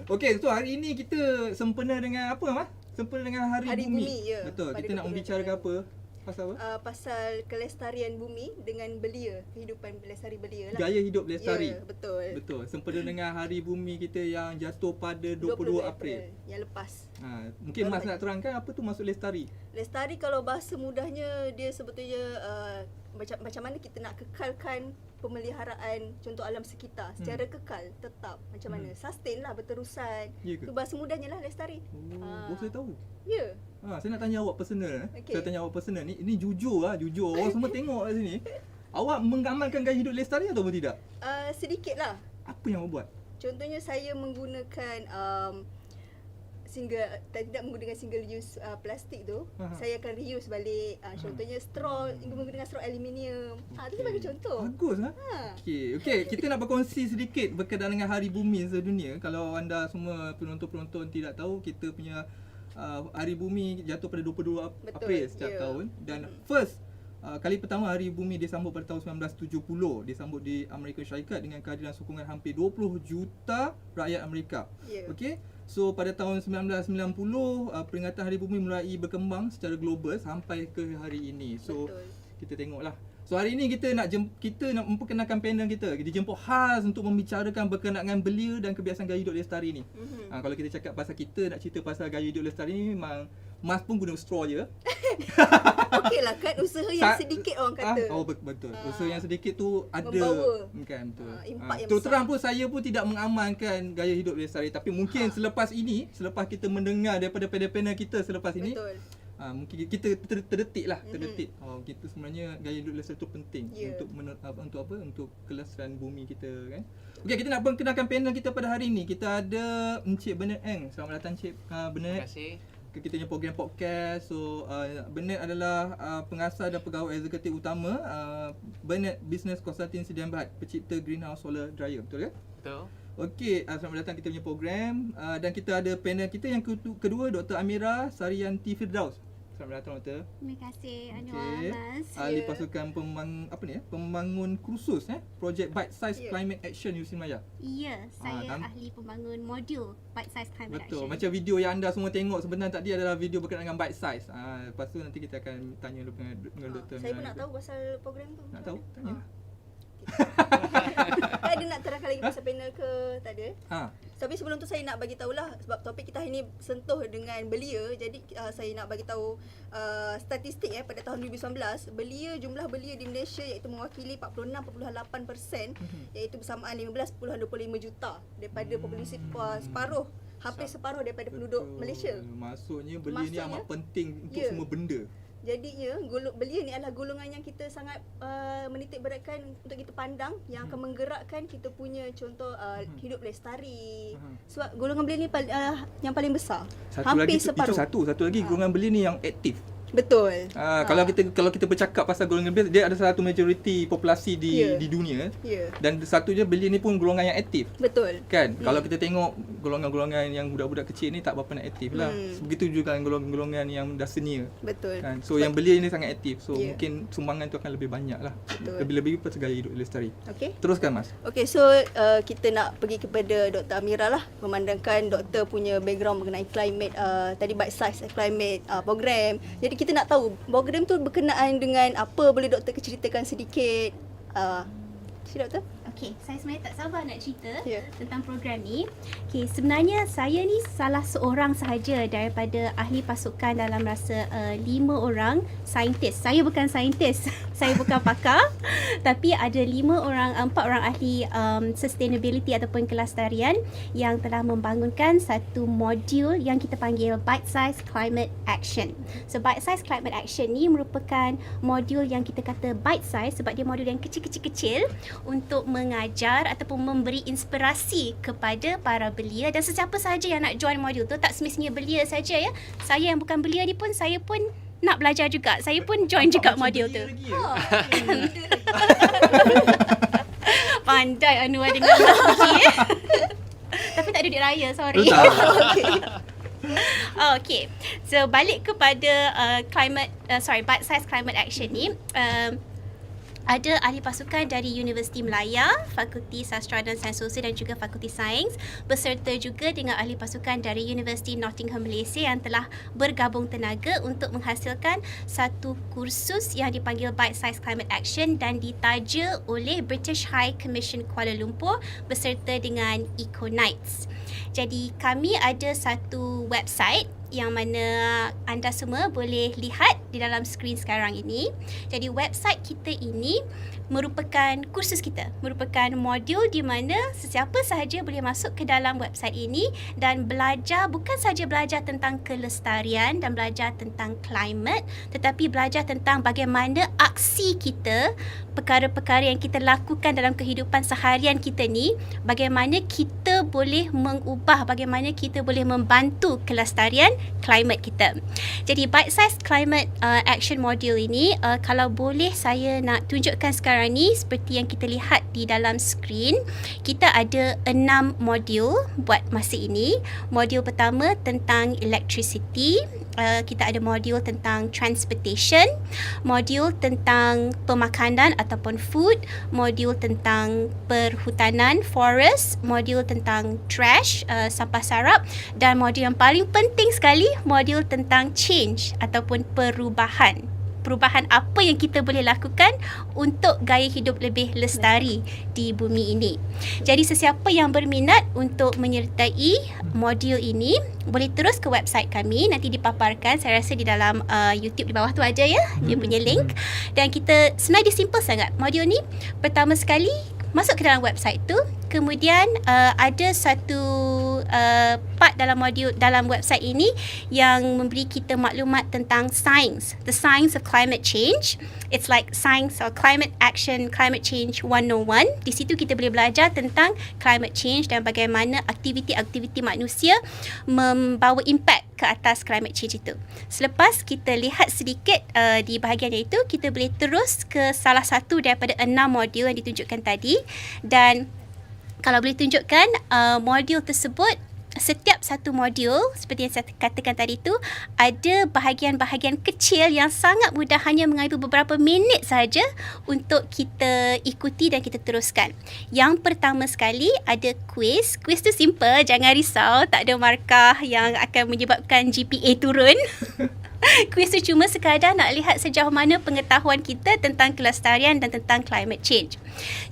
Okey, so hari ini kita sempena dengan apa, Mas? Sempena dengan Hari Bumi. Ya. Betul. Kita nak membicarakan apa? Pasal apa? Pasal kelestarian bumi dengan belia, kehidupan lestari belia lah. Gaya hidup lestari. Ya, betul. Betul. Sempena dengan Hari Bumi kita yang jatuh pada 22 April. Yang lepas. Mungkin Mas nak terangkan apa tu maksud lestari? Lestari kalau bahasa mudahnya dia sebetulnya macam mana kita nak kekalkan pemeliharaan contoh alam sekitar secara kekal, tetap, macam mana sustain lah, berterusan. Itu bahasa mudahnya lah lestari. Saya tahu. Ya. Saya nak tanya awak personal. Okay. Saya tanya awak personal ni. Ini jujur jujur. Orang semua tengok kat sini. Awak mengamalkan gaya hidup lestari atau tidak? Sedikit lah. Apa yang awak buat? Contohnya saya menggunakan tidak menggunakan single use plastik tu. Saya akan reuse balik. Contohnya straw, menggunakan straw aluminium. Itu sebagai contoh. Bagus Okey, kita nak berkongsi sedikit berkaitan dengan Hari Bumi sedunia. Kalau anda semua penonton-penonton tidak tahu, kita punya Hari Bumi jatuh pada 22 April setiap tahun. Dan first kali pertama Hari Bumi disambut pada tahun 1970, disambut di Amerika Syarikat dengan kehadiran sokongan hampir 20 juta rakyat Amerika. Okey. So pada tahun 1990 peringatan Hari Bumi mulai berkembang secara global sampai ke hari ini. So kita tengoklah. So hari ini kita nak memperkenalkan panel kita. Dijemput khas untuk membicarakan berkenaan dengan belia dan kebiasaan gaya hidup lestari ni. Kalau kita cakap pasal kita nak cerita pasal gaya hidup lestari ni, memang Mas pun guna straw je. Okey lah kan, usaha yang sedikit orang kata. Betul. Usaha yang sedikit tu ada membawa betul. Impak yang terus terang pun saya pun tidak mengamalkan gaya hidup lestari, tapi mungkin selepas kita mendengar daripada panel-panel kita selepas ini, mungkin kita terdetik. Kita sebenarnya gaya hidup lestari tu penting untuk kelestarian bumi kita kan. Okey, kita nak perkenalkan panel kita pada hari ini. Kita ada Encik Bernard Eng. Selamat datang Encik Bernard. Terima kasih. Kita punya program podcast. So Bernard adalah pengasas dan pegawai eksekutif utama Bernard Business Consulting Sdn Bhd, pencipta greenhouse solar dryer, betul ke? Betul. Okey, selamat datang kita punya program. Dan kita ada panel kita yang kedua, Dr. Amira Saryanti Firdaus. Selamat datang Dr. Terima kasih Anwar, Mas. Ahli pasukan pembangun kursus projek Bite Size Climate Action Yusin Maya. Ya, saya ahli pembangun modul Bite Size Climate Betul. Action. Macam video yang anda semua tengok sebenarnya tadi adalah video berkenaan dengan bite size. Lepas tu nanti kita akan tanya dengan Dr. Saya pun nak tahu pasal program tu. Nak tahu? Tanya. Ada nak terangkan lagi pasal panel ke tak ada? Tapi sebelum tu saya nak bagi tahulah, sebab topik kita hari ni sentuh dengan belia. Jadi saya nak bagi tahu statistik pada tahun 2019, jumlah belia di Malaysia iaitu mewakili 46.8%, iaitu bersamaan 15.25 juta daripada populasi hampir separuh daripada penduduk Malaysia. Maksudnya belia ni amat penting untuk semua benda. Jadinya belia ni adalah golongan yang kita sangat menitik beratkan untuk kita pandang, yang akan menggerakkan kita punya contoh hidup lestari. Sebab golongan belia ni yang paling besar. Hampir separuh. Satu lagi golongan belia ni yang aktif. Betul. Kalau kita bercakap pasal golongan belia, dia ada satu majoriti populasi di dunia. Dan satunya belia ni pun golongan yang aktif. Betul. Kan? Kalau kita tengok golongan-golongan yang budak-budak kecil ni tak berapa nak aktif lah. Begitu juga golongan-golongan yang dah senior. Betul. Kan? So yang belia ni sangat aktif. So mungkin sumbangan tu akan lebih banyak lah. Lebih-lebih pasal gaya hidup lestari. Okey. Teruskan Mas. Okey, so kita nak pergi kepada Dr. Amira lah, memandangkan doktor punya background mengenai climate, tadi bite size climate program. Jadi kita nak tahu program tu berkenaan dengan apa, boleh doktor ceritakan sedikit? Doktor? Okey, saya sebenarnya tak sabar nak cerita tentang program ni. Okey, sebenarnya saya ni salah seorang sahaja daripada ahli pasukan dalam rasa 5 orang saintis. Saya bukan saintis, saya bukan pakar, tapi ada 4 orang ahli sustainability ataupun kelestarian yang telah membangunkan satu modul yang kita panggil Bite Size Climate Action. So Bite Size Climate Action ni merupakan modul yang kita kata bite size sebab dia modul yang kecil-kecil untuk mengajar ataupun memberi inspirasi kepada para belia dan sesiapa sahaja yang nak join modul tu. Tak semestinya belia saja ya. Saya yang bukan belia ni pun, saya pun nak belajar juga. Saya pun join juga modul tu. Pandai Anwar dengan lelaki. Tapi tak ada duit raya, sorry. Okay. So balik kepada bite size climate action ni. Ada ahli pasukan dari Universiti Melaya, Fakulti Sastra dan Sains Sosial dan juga Fakulti Sains, beserta juga dengan ahli pasukan dari Universiti Nottingham Malaysia yang telah bergabung tenaga untuk menghasilkan satu kursus yang dipanggil Bite Size Climate Action dan ditaja oleh British High Commission Kuala Lumpur beserta dengan Eco-Nights. Jadi kami ada satu website yang mana anda semua boleh lihat di dalam skrin sekarang ini. Jadi website kita ini merupakan kursus kita, merupakan modul di mana sesiapa sahaja boleh masuk ke dalam website ini dan belajar, bukan sahaja belajar tentang kelestarian dan belajar tentang climate, tetapi belajar tentang bagaimana aksi kita, perkara-perkara yang kita lakukan dalam kehidupan seharian kita ni, bagaimana kita boleh mengubah, bagaimana kita boleh membantu kelestarian climate kita. Jadi Bite Size Climate Action Module ini, kalau boleh saya nak tunjukkan sekarang ni, seperti yang kita lihat di dalam skrin, kita ada 6 modul buat masa ini. Modul pertama tentang electricity, kita ada modul tentang transportation, modul tentang pemakanan ataupun food, modul tentang perhutanan forest, modul tentang trash, sampah sarap, dan modul yang paling penting sekali, modul tentang change ataupun perubahan apa yang kita boleh lakukan untuk gaya hidup lebih lestari di bumi ini. Jadi sesiapa yang berminat untuk menyertai modul ini boleh terus ke website kami, nanti dipaparkan, saya rasa di dalam YouTube di bawah tu ada ya, dia punya link. Dan kita sebenarnya dia simple sangat. Modul ni pertama sekali masuk ke dalam website tu, kemudian ada satu part dalam modul dalam website ini yang memberi kita maklumat tentang science, the science of climate change. It's like science or climate action, climate change 101. Di situ kita boleh belajar tentang climate change dan bagaimana aktiviti-aktiviti manusia membawa impact ke atas climate change itu. Selepas kita lihat sedikit di bahagian itu, kita boleh terus ke salah satu daripada 6 modul yang ditunjukkan tadi. Dan kalau boleh tunjukkan modul tersebut, setiap satu modul seperti yang saya katakan tadi tu, ada bahagian-bahagian kecil yang sangat mudah, hanya mengambil beberapa minit saja untuk kita ikuti dan kita teruskan. Yang pertama sekali ada quiz. Quiz tu simple, jangan risau, tak ada markah yang akan menyebabkan GPA turun. Kuis tu cuma sekadar nak lihat sejauh mana pengetahuan kita tentang kelestarian dan tentang climate change.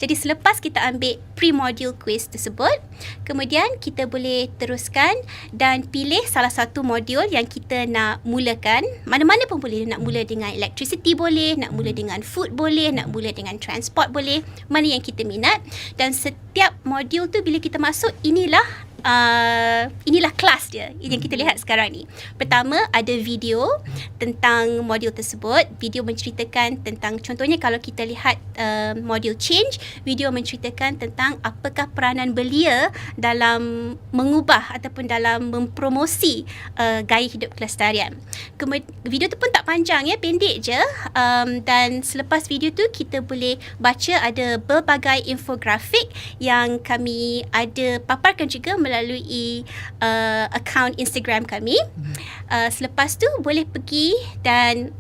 Jadi selepas kita ambil pre-module quiz tersebut, kemudian kita boleh teruskan dan pilih salah satu modul yang kita nak mulakan. Mana-mana pun boleh, nak mula dengan electricity boleh, nak mula dengan food boleh, nak mula dengan transport boleh, mana yang kita minat. Dan setiap modul tu bila kita masuk, inilah kelas dia yang kita lihat sekarang ni. Pertama ada video tentang modul tersebut. Video menceritakan tentang, contohnya kalau kita lihat modul change, video menceritakan tentang apakah peranan belia dalam mengubah ataupun dalam mempromosi gaya hidup kelestarian. Video tu pun tak panjang ya, pendek je. Dan selepas video tu kita boleh baca ada berbagai infografik yang kami ada paparkan juga melalui akaun Instagram kami. Selepas tu boleh pergi dan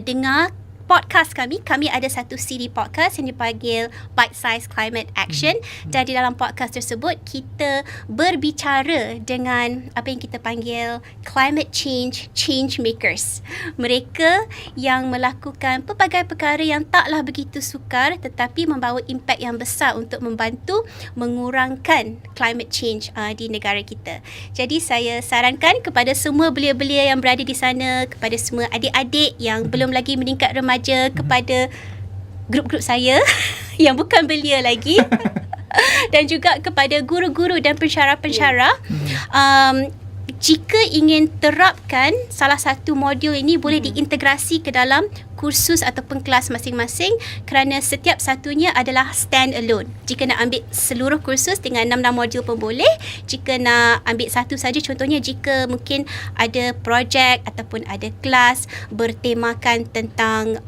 dengar podcast kami. Kami ada satu siri podcast yang dipanggil Bite Size Climate Action, dan di dalam podcast tersebut kita berbicara dengan apa yang kita panggil climate change makers. Mereka yang melakukan pelbagai perkara yang taklah begitu sukar tetapi membawa impak yang besar untuk membantu mengurangkan climate change di negara kita. Jadi saya sarankan kepada semua belia-belia yang berada di sana, kepada semua adik-adik yang belum lagi meningkat remaja, kepada grup-grup saya yang bukan belia lagi dan juga kepada guru-guru dan pensyarah-pensyarah, jika ingin terapkan salah satu modul ini, boleh diintegrasi ke dalam kursus ataupun kelas masing-masing, kerana setiap satunya adalah stand alone. Jika nak ambil seluruh kursus dengan 6 modul pun boleh. Jika nak ambil satu saja, contohnya jika mungkin ada projek ataupun ada kelas bertemakan tentang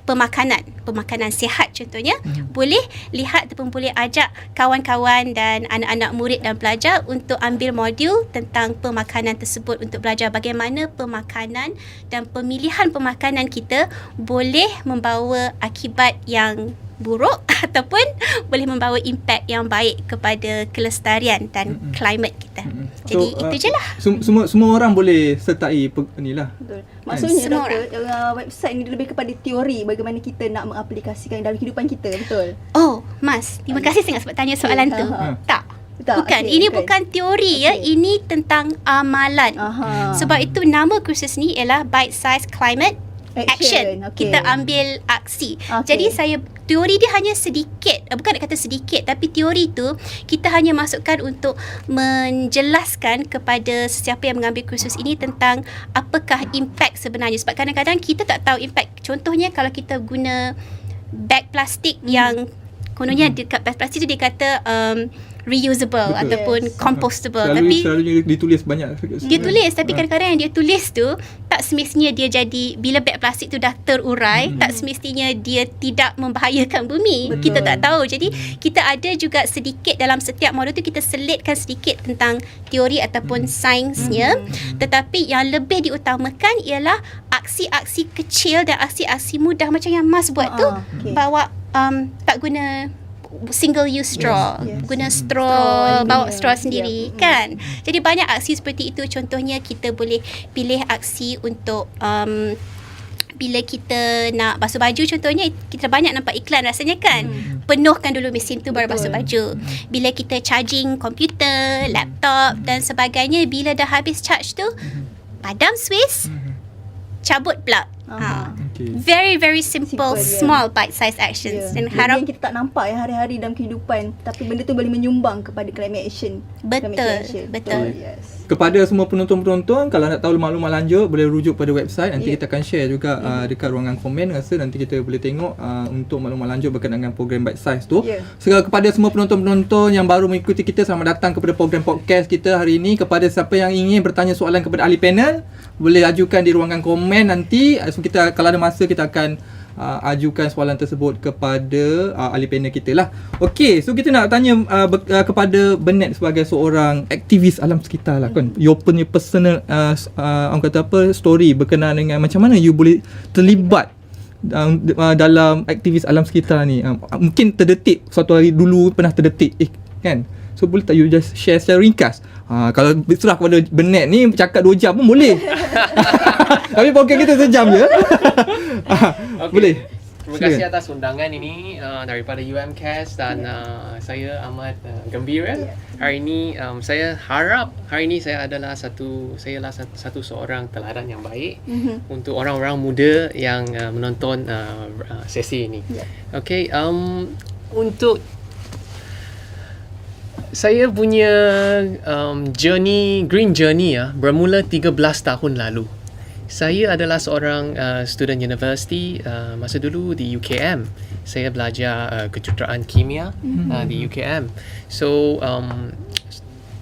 pemakanan pemakanan sihat contohnya, boleh lihat ataupun boleh ajak kawan-kawan dan anak-anak murid dan pelajar untuk ambil modul tentang pemakanan tersebut untuk belajar bagaimana pemakanan dan pemilihan pemakanan kita boleh membawa akibat yang buruk ataupun boleh membawa impak yang baik kepada kelestarian dan climate kita. Jadi itu je lah. Semua orang boleh sertai inilah. Betul. Maksudnya Semua doktor, website ni lebih kepada teori bagaimana kita nak mengaplikasikan dalam kehidupan kita, betul? Oh, Mas, terima kasih sangat sebab tanya soalan tu. Tak. Bukan, ini bukan teori ya, ini tentang amalan. Sebab itu nama kursus ni ialah Bite Size Climate Action. Kita ambil aksi. Jadi teori dia hanya sedikit, bukan nak kata sedikit, tapi teori tu kita hanya masukkan untuk menjelaskan kepada sesiapa yang mengambil kursus ini tentang apakah impact sebenarnya. Sebab kadang-kadang kita tak tahu impact. Contohnya kalau kita guna bag plastik yang kononnya dekat bag plastik tu dia kata reusable ataupun compostable, selalunya ditulis banyak. Dia tulis tapi kadang-kadang yang dia tulis tu tak semestinya dia jadi, bila beg plastik tu dah terurai, tak semestinya dia tidak membahayakan bumi. Kita tak tahu. Jadi kita ada juga sedikit dalam setiap modul tu kita selitkan sedikit tentang teori ataupun sainsnya, tetapi yang lebih diutamakan ialah aksi-aksi kecil dan aksi-aksi mudah macam yang Mas buat tu. Bawa tak guna single use straw, guna straw, bawa straw sendiri kan. Jadi banyak aksi seperti itu. Contohnya kita boleh pilih aksi untuk bila kita nak basuh baju contohnya, kita banyak nampak iklan rasanya kan, penuhkan dulu mesin tu baru basuh baju. Bila kita charging komputer, laptop dan sebagainya, bila dah habis charge tu padam Swiss, cabut plug. Very very simple small bite size actions. Dan harap yang kita tak nampak hari-hari dalam kehidupan, tapi benda tu boleh menyumbang kepada climate action. Betul. Yes. Kepada semua penonton-penonton, kalau nak tahu maklumat lanjut boleh rujuk pada website. Nanti kita akan share juga dekat ruangan komen. Rasa nanti kita boleh tengok untuk maklumat lanjut berkaitan dengan program bite size tu. Segala kepada semua penonton-penonton yang baru mengikuti kita, selamat datang kepada program podcast kita hari ini. Kepada siapa yang ingin bertanya soalan kepada ahli panel, boleh ajukan di ruangan komen nanti. So kita kalau ada masa kita akan ajukan soalan tersebut kepada ahli panel kita lah. Okey, so kita nak tanya kepada Bernard sebagai seorang aktivis alam sekitar lah kan. Your punya personal orang kata apa, story berkenaan dengan macam mana you boleh terlibat dalam aktivis alam sekitar ni. Mungkin terdetik suatu hari dulu pernah terdetik kan. So boleh tak you just share secara ringkas? Kalau serah kepada Bernard ni cakap 2 jam pun boleh. Tapi podcast kita sejam je. Okay. Boleh. Terima kasih atas undangan ini daripada UMCAS dan saya amat gembira. Hari ini saya harap hari ini saya adalah satu seorang teladan yang baik untuk orang-orang muda yang menonton sesi ini. Okay, untuk saya punya green journey bermula 13 tahun lalu. Saya adalah seorang student university masa dulu di UKM. Saya belajar kejuruteraan kimia di UKM. So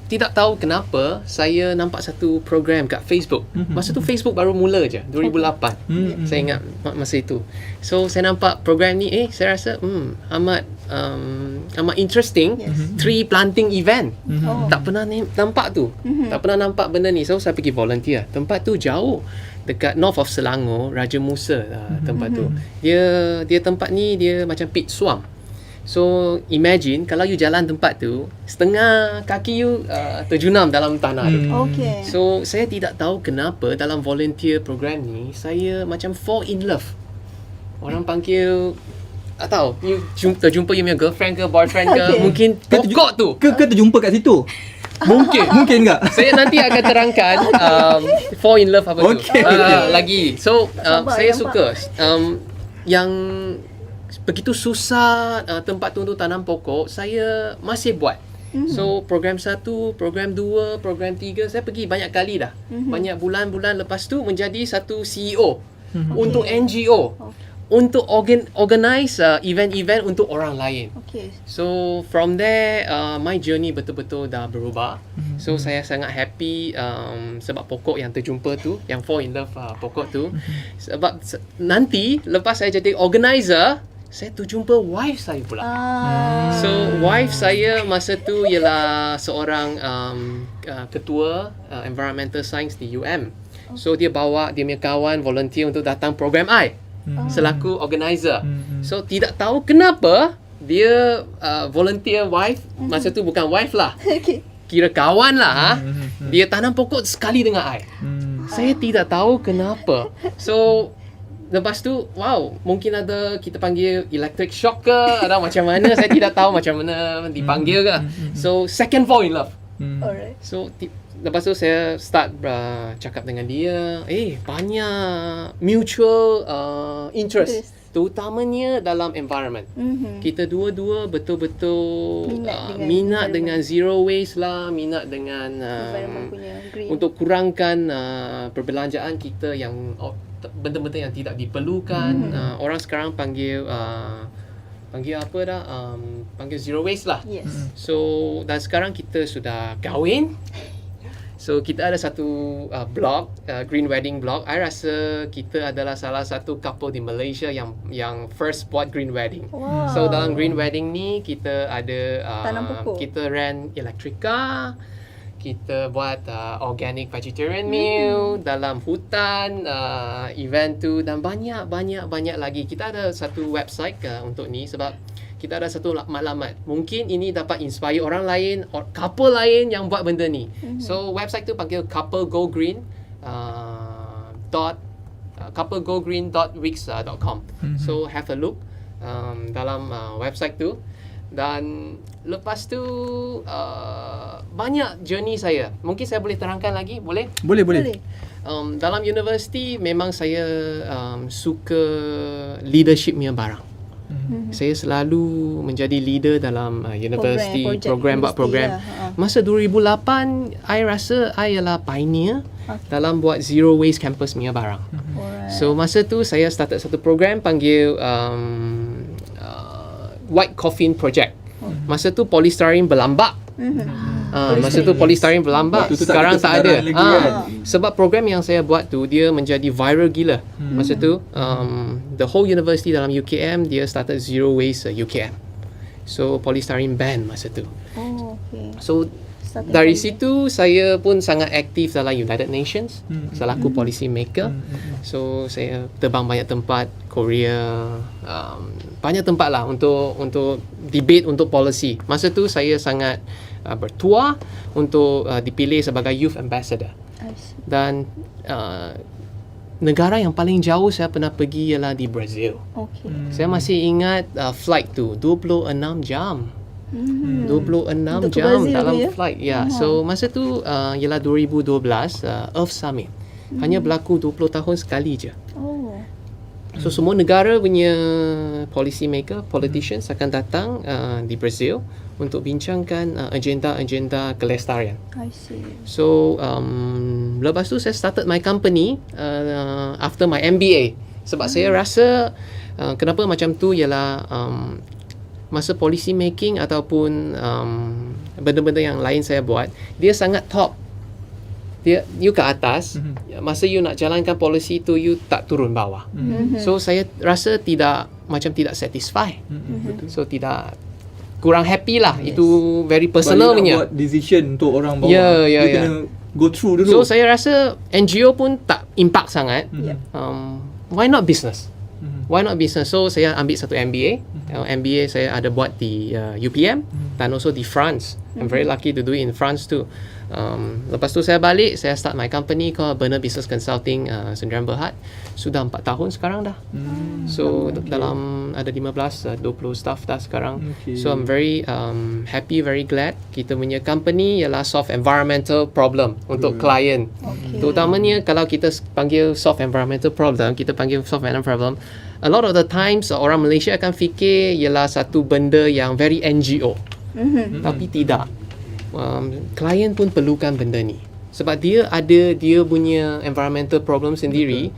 tidak tahu kenapa saya nampak satu program kat Facebook. Masa tu Facebook baru mula je, 2008. Saya ingat masa itu. So saya nampak program ni, saya rasa amat interesting. Tree planting event. Tak pernah nampak tu. Tak pernah nampak benda ni. So saya pergi volunteer. Tempat tu jauh, dekat north of Selangor, Raja Musa tempat tu. Dia tempat ni dia macam pit swamp. So imagine kalau you jalan tempat tu, setengah kaki you terjunam dalam tanah tu. So saya tidak tahu kenapa dalam volunteer program ni saya macam fall in love. Orang panggil tak tahu, you terjumpa you punya girlfriend ke boyfriend ke, mungkin pokok tu ke terjumpa kat situ. Mungkin tak? Saya nanti akan terangkan fall in love apa tu lagi. So saya suka yang begitu susah tempat tu untuk tanam pokok, saya masih buat. So program 1, program 2, program 3 saya pergi banyak kali dah. Banyak bulan-bulan lepas tu menjadi satu CEO untuk NGO. Untuk organize event-event untuk orang lain. So from there my journey betul-betul dah berubah. So saya sangat happy sebab pokok yang terjumpa tu, yang fall in love pokok tu. Sebab nanti lepas saya jadi organizer, saya terjumpa wife saya pula. So wife saya masa tu ialah seorang ketua environmental science di UM. So dia bawa dia punya kawan volunteer untuk datang program I selaku organizer. So tidak tahu kenapa dia volunteer wife, masa tu bukan wife lah. Kira kawan lah. Dia tanam pokok sekali dengan I. Saya tidak tahu kenapa. So lepas tu, wow, mungkin ada kita panggil electric shock ke atau macam mana, saya tidak tahu macam mana dipanggil ke. So second fall in love. Alright. So lepas tu saya start cakap dengan dia, banyak mutual interest, terutamanya dalam environment. Kita dua-dua betul-betul minat dengan zero waste lah, minat dengan untuk kurangkan perbelanjaan kita yang benda-benda yang tidak diperlukan. Orang sekarang panggil apa dah, panggil zero waste lah. So dan sekarang kita sudah kahwin. So kita ada satu blog, Green Wedding blog. I rasa kita adalah salah satu couple di Malaysia yang first buat green wedding. So dalam green wedding ni kita ada kita rent electric car, kita buat organic vegetarian meal dalam hutan, event tu, dan banyak lagi. Kita ada satu website untuk ni sebab kita ada satu maklumat. Mungkin ini dapat inspire orang lain, couple lain yang buat benda ni. So website tu panggil couplegogreen.wix.com. So have a look dalam website tu. Dan lepas tu banyak journey saya. Mungkin saya boleh terangkan lagi, boleh? Boleh. Dalam universiti memang saya suka leadership punya barang. Saya selalu menjadi leader dalam universiti, program. Masa 2008, I rasa I ialah pioneer dalam buat zero waste campus punya barang. So masa tu saya started satu program panggil White Coffin Project. Masa tu polystyrene berlambak. Masa tu polystyrene berlambak. Sekarang tak ada. Sebab program yang saya buat tu dia menjadi viral gila. Masa tu the whole university dalam UKM dia started zero waste UKM. So polystyrene ban masa tu. So dari situ saya pun sangat aktif dalam United Nations selaku policy maker. So saya terbang banyak tempat, Korea, banyak tempat lah untuk debate untuk policy. Masa tu saya sangat bertuah untuk dipilih sebagai youth ambassador. Dan negara yang paling jauh saya pernah pergi ialah di Brazil. Saya masih ingat flight tu 26 jam. 26 jam dalam flight. So masa tu ialah 2012 Earth Summit. Hanya berlaku 20 tahun sekali je. So semua negara punya policy maker, politicians akan datang di Brazil untuk bincangkan agenda-agenda kelestarian. So lepas tu saya started my company after my MBA. Sebab saya rasa kenapa macam tu ialah masa policy making ataupun benda-benda yang lain saya buat, dia sangat top. You ke atas, masa you nak jalankan policy tu, you tak turun bawah. So saya rasa tidak satisfy. So tidak, kurang happy lah. Itu very personal punya. Buat decision untuk orang bawah. You kena go through dulu. So saya rasa NGO pun tak impact sangat. Why not business? Why not business? So saya ambil satu MBA. MBA saya ada buat di UPM dan also di France. I'm very lucky to do it in France too. Lepas tu saya balik, saya start my company called Bernard Business Consulting Sdn Bhd. Sudah 4 tahun sekarang dah. So dalam ada 15-20 staff dah sekarang. So I'm very happy, very glad. Kita punya company ialah solve environmental problem untuk klien. Terutamanya kalau kita panggil solve environmental problem, kita panggil solve environmental problem, a lot of the times orang Malaysia akan fikir ialah satu benda yang very NGO. Tapi tidak. Klien pun perlukan benda ni sebab dia ada dia punya environmental problem sendiri.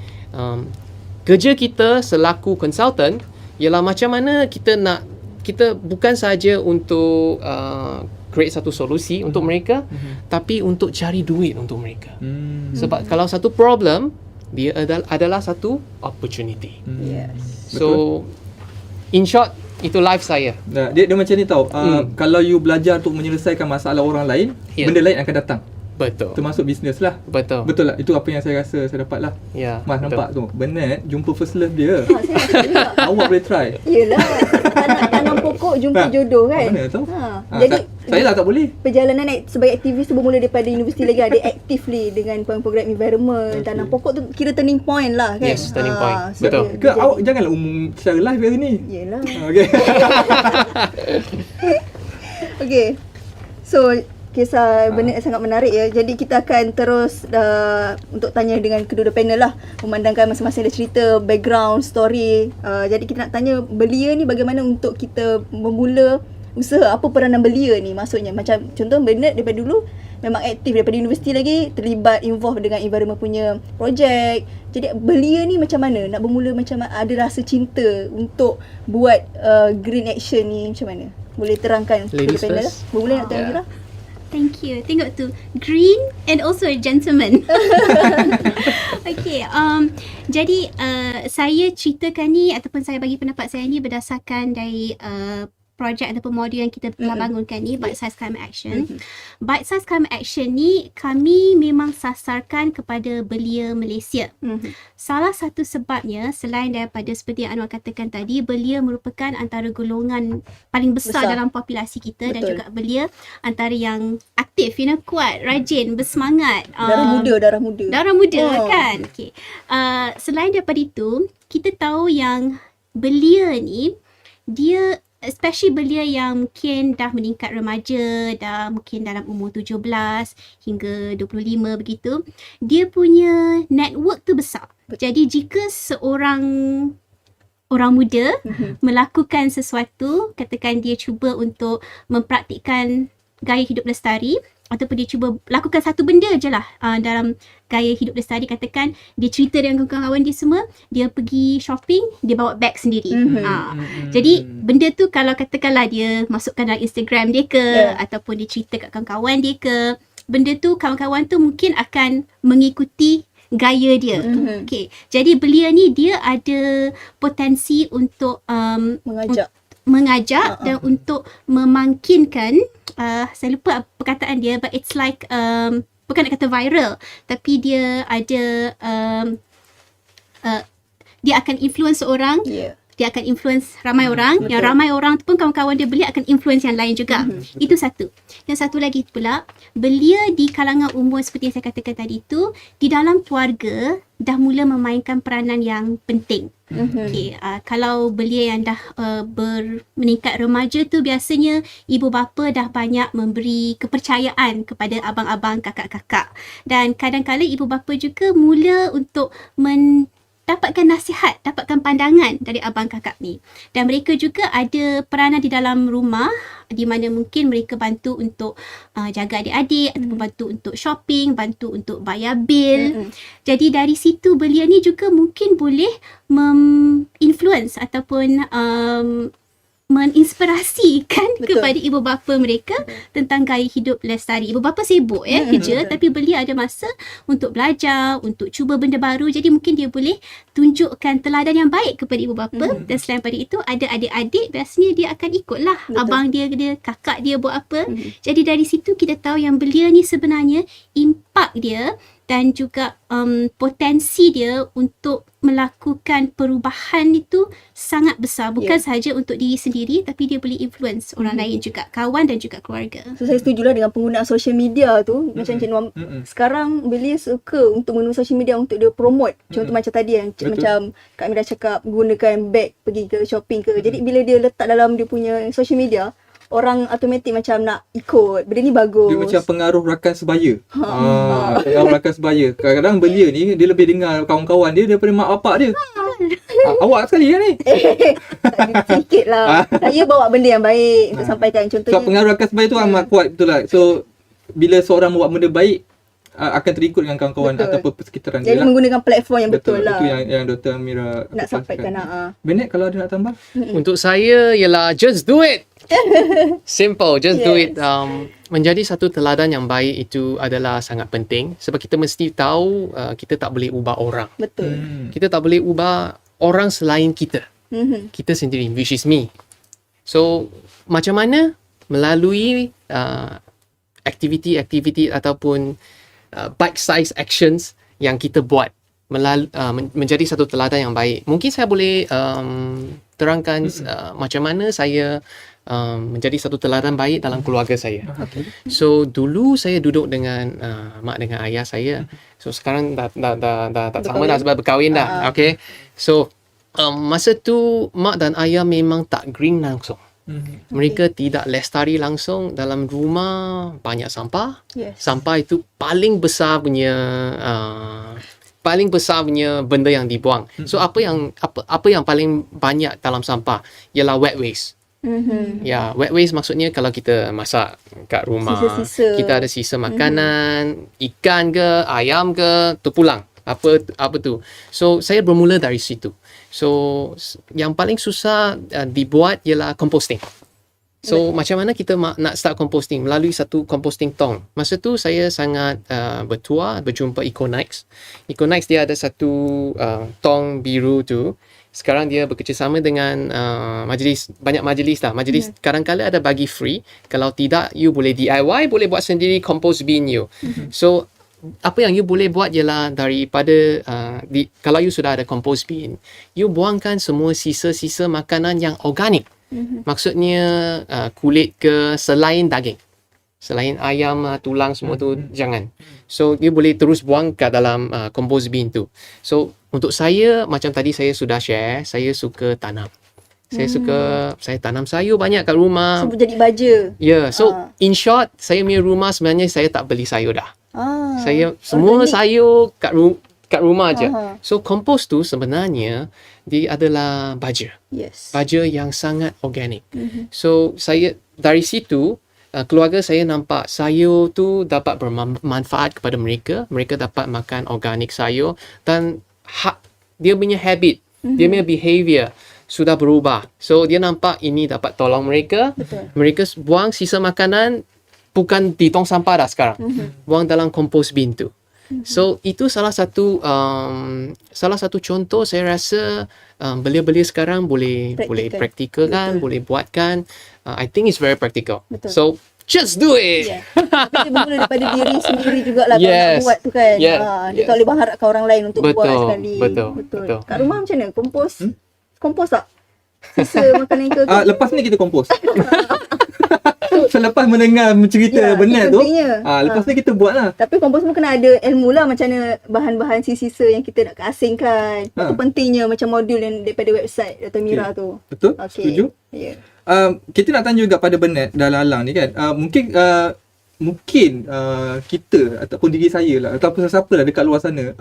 Kerja kita selaku consultant ialah macam mana kita bukan saja untuk create satu solusi untuk mereka, tapi untuk cari duit untuk mereka. Sebab kalau satu problem, dia adalah satu opportunity. So In short, itu life saya. Dia macam ni tau. Kalau you belajar untuk menyelesaikan masalah orang lain, benda lain akan datang. Betul. Termasuk bisnes lah. Betul. Betul lah. Itu apa yang saya rasa saya dapat lah. Ya. Mas betul. nampak tu. Bernard jumpa first love dia. Saya rasa juga. Awak boleh try. Yelah, tanam pokok jumpa jodoh kan. Mana tahu. Jadi saya lah tak boleh. perjalanan sebagai aktivis tu bermula daripada universiti lagi ada actively dengan program environment. Tanam pokok tu kira turning point lah kan. Yes, turning point. So Betul. Ke awak janganlah umum secara live hari ni. Yelah. Okey. Okay. So kisah Bernard sangat menarik ya. Jadi kita akan terus untuk tanya dengan kedua-dua panel lah, memandangkan masing-masing ada cerita, background, story. Jadi kita nak tanya belia ni bagaimana untuk kita memula usaha, apa peranan belia ni maksudnya. Macam contoh Bernard daripada dulu memang aktif daripada universiti lagi, terlibat involve dengan environment punya projek. Jadi belia ni macam mana? Nak bermula macam mana? Ada rasa cinta untuk buat green action ni macam mana? Boleh terangkan Ladies kedua panel lah. first. Boleh nak tanya Kira? Thank you. Tengok tu, green and also a gentleman. Okay, jadi saya ceritakan ni ataupun saya bagi pendapat saya ni berdasarkan dari projek ataupun modul yang kita telah bangunkan ni, Bite Size Climate Action. Bite Size Climate Action ni kami memang sasarkan kepada belia Malaysia. Salah satu sebabnya selain daripada seperti yang Anwar katakan tadi, belia merupakan antara golongan paling besar dalam populasi kita. Betul. Dan juga belia antara yang aktif, kuat, rajin, bersemangat. Darah muda Kan. Okay. Selain daripada itu, kita tahu yang belia ni, dia especially belia yang mungkin dah meningkat remaja, dah mungkin dalam umur 17 hingga 25 begitu, dia punya network tu besar. Jadi jika seorang orang muda melakukan sesuatu, katakan dia cuba untuk mempraktikkan gaya hidup lestari, ataupun dia cuba lakukan satu benda je lah dalam gaya hidup lestari, katakan dia cerita dengan kawan-kawan dia semua, dia pergi shopping, dia bawa beg sendiri. Jadi benda tu kalau katakanlah dia masukkan dalam Instagram dia ke, ataupun dia cerita kat kawan-kawan dia ke, benda tu kawan-kawan tu mungkin akan mengikuti gaya dia. Okay. Jadi belia ni dia ada potensi untuk mengajak dan untuk memangkinkan, saya lupa perkataan dia, but it's like bukan nak kata viral, tapi dia ada dia akan influence orang, dia akan influence ramai orang. Yang ramai orang tu pun kawan-kawan dia belia akan influence yang lain juga. Itu satu. Yang satu lagi pula, belia di kalangan umur seperti yang saya katakan tadi tu, di dalam keluarga dah mula memainkan peranan yang penting. Okay, kalau belia yang dah meningkat remaja tu, biasanya ibu bapa dah banyak memberi kepercayaan kepada abang-abang, kakak-kakak. Dan kadang-kadang ibu bapa juga mula untuk dapatkan nasihat, dapatkan pandangan dari abang kakak ni. Dan mereka juga ada peranan di dalam rumah di mana mungkin mereka bantu untuk jaga adik-adik, ataupun bantu untuk shopping, bantu untuk bayar bil. Jadi dari situ belia ni juga mungkin boleh influence ataupun menginspirasikan kepada ibu bapa mereka tentang gaya hidup lestari. Ibu bapa sibuk kerja, tapi belia ada masa untuk belajar, untuk cuba benda baru. Jadi mungkin dia boleh tunjukkan teladan yang baik kepada ibu bapa. Dan selain pada itu, ada adik-adik biasanya dia akan ikutlah abang dia, kakak dia buat apa. Jadi dari situ kita tahu yang belia ni sebenarnya impak dia dan juga potensi dia untuk melakukan perubahan itu sangat besar. Bukan sahaja untuk diri sendiri, tapi dia boleh influence orang lain juga, kawan dan juga keluarga. So saya setujulah dengan penggunaan social media tu. Macam Cik Noam, sekarang belia suka untuk menggunakan social media untuk dia promote. Contoh macam tadi yang macam Kak Amira cakap, gunakan beg pergi ke shopping ke. Jadi bila dia letak dalam dia punya social media, orang automatik macam nak ikut. Benda ni bagus. Dia macam pengaruh rakan sebaya. Pengaruh rakan sebaya. Kadang-kadang belia ni dia lebih dengar kawan-kawan dia daripada mak bapak dia. Awak sekali kan ni? Sikit lah. Saya bawa benda yang baik untuk sampaikan. Contohnya, so pengaruh rakan sebaya tu amat kuat, betul lah. So bila seorang buat benda baik, akan terikut dengan kawan-kawan ataupun persekitaran dia. Jadi menggunakan platform yang betul lah. Itu yang Dr. Amira nak sampaikan. Bennett, kalau ada nak tambah? Untuk saya ialah just do it. Simple, just do it. Menjadi satu teladan yang baik itu adalah sangat penting, sebab kita mesti tahu kita tak boleh ubah orang. Betul. Kita tak boleh ubah orang selain kita. Kita sendiri, which is me. So macam mana melalui aktiviti-aktiviti ataupun bite size actions yang kita buat menjadi satu teladan yang baik. Mungkin saya boleh terangkan macam mana saya menjadi satu teladan baik dalam keluarga saya. Okay. So dulu saya duduk dengan mak dengan ayah saya. So sekarang dah tak sama dah sebab berkahwin dah. Okay. So masa tu mak dan ayah memang tak green langsung. Mereka tidak lestari langsung. Dalam rumah banyak sampah. Yes. Sampah itu paling besar punya benda yang dibuang. So apa yang paling banyak dalam sampah ialah wet waste. Ya, wet waste maksudnya kalau kita masak kat rumah, sisa-sisa. kita ada sisa makanan, ikan ke, ayam ke, terpulang. Apa tu. So saya bermula dari situ. So yang paling susah dibuat ialah composting. So macam mana kita nak start composting? Melalui satu composting tong. Masa tu saya sangat berjumpa Econix. Econix dia ada satu tong biru tu. Sekarang dia bekerjasama dengan banyak majlis lah. Majlis kadang-kadang ada bagi free. Kalau tidak, you boleh DIY, boleh buat sendiri compost bin you. So apa yang you boleh buat ialah daripada kalau you sudah ada compost bin, you buangkan semua sisa-sisa makanan yang organik. Maksudnya kulit ke, selain daging, selain ayam, tulang semua tu jangan. So you boleh terus buang kat dalam compost bin tu. So untuk saya, macam tadi saya sudah share, saya suka tanam. Saya tanam sayur banyak kat rumah. Semua jadi baja. Yeah, so in short, saya punya rumah sebenarnya saya tak beli sayur dah. Saya semua sayur kat rumah aja. So compost tu sebenarnya dia adalah baja. Yes. Baja yang sangat organik. So saya dari situ keluarga saya nampak sayur tu dapat bermanfaat kepada mereka. Mereka dapat makan organik sayur dan dia punya habit, dia punya behavior sudah berubah. So dia nampak ini dapat tolong mereka. Betul. Mereka buang sisa makanan bukan di tong sampah dah sekarang. Buang dalam compost bin tu. So itu salah satu contoh saya rasa belia-belia sekarang boleh praktikalkan, boleh buatkan. I think it's very practical. Betul. So just do it. Yeah. Tapi dia bermula daripada diri sendiri jugalah kalau nak buat tu kan. Dia tak boleh berharapkan orang lain untuk buat sekali. Betul. Kat rumah macam mana? Kompos? Kompos tak? Sisa makanan ke? Lepas ni kita kompos. Selepas mendengar cerita benar tu, lepas ni kita buat lah. Tapi kompos pun kena ada ilmu lah macam mana bahan-bahan sisa yang kita nak asingkan. Itu pentingnya macam modul yang daripada website Dr. Mira tu. Betul, setuju. Yeah. Kita nak tanya juga pada Bernard dan Lalang ni kan. Mungkin kita ataupun diri saya lah ataupun sesiapa lah dekat luar sana,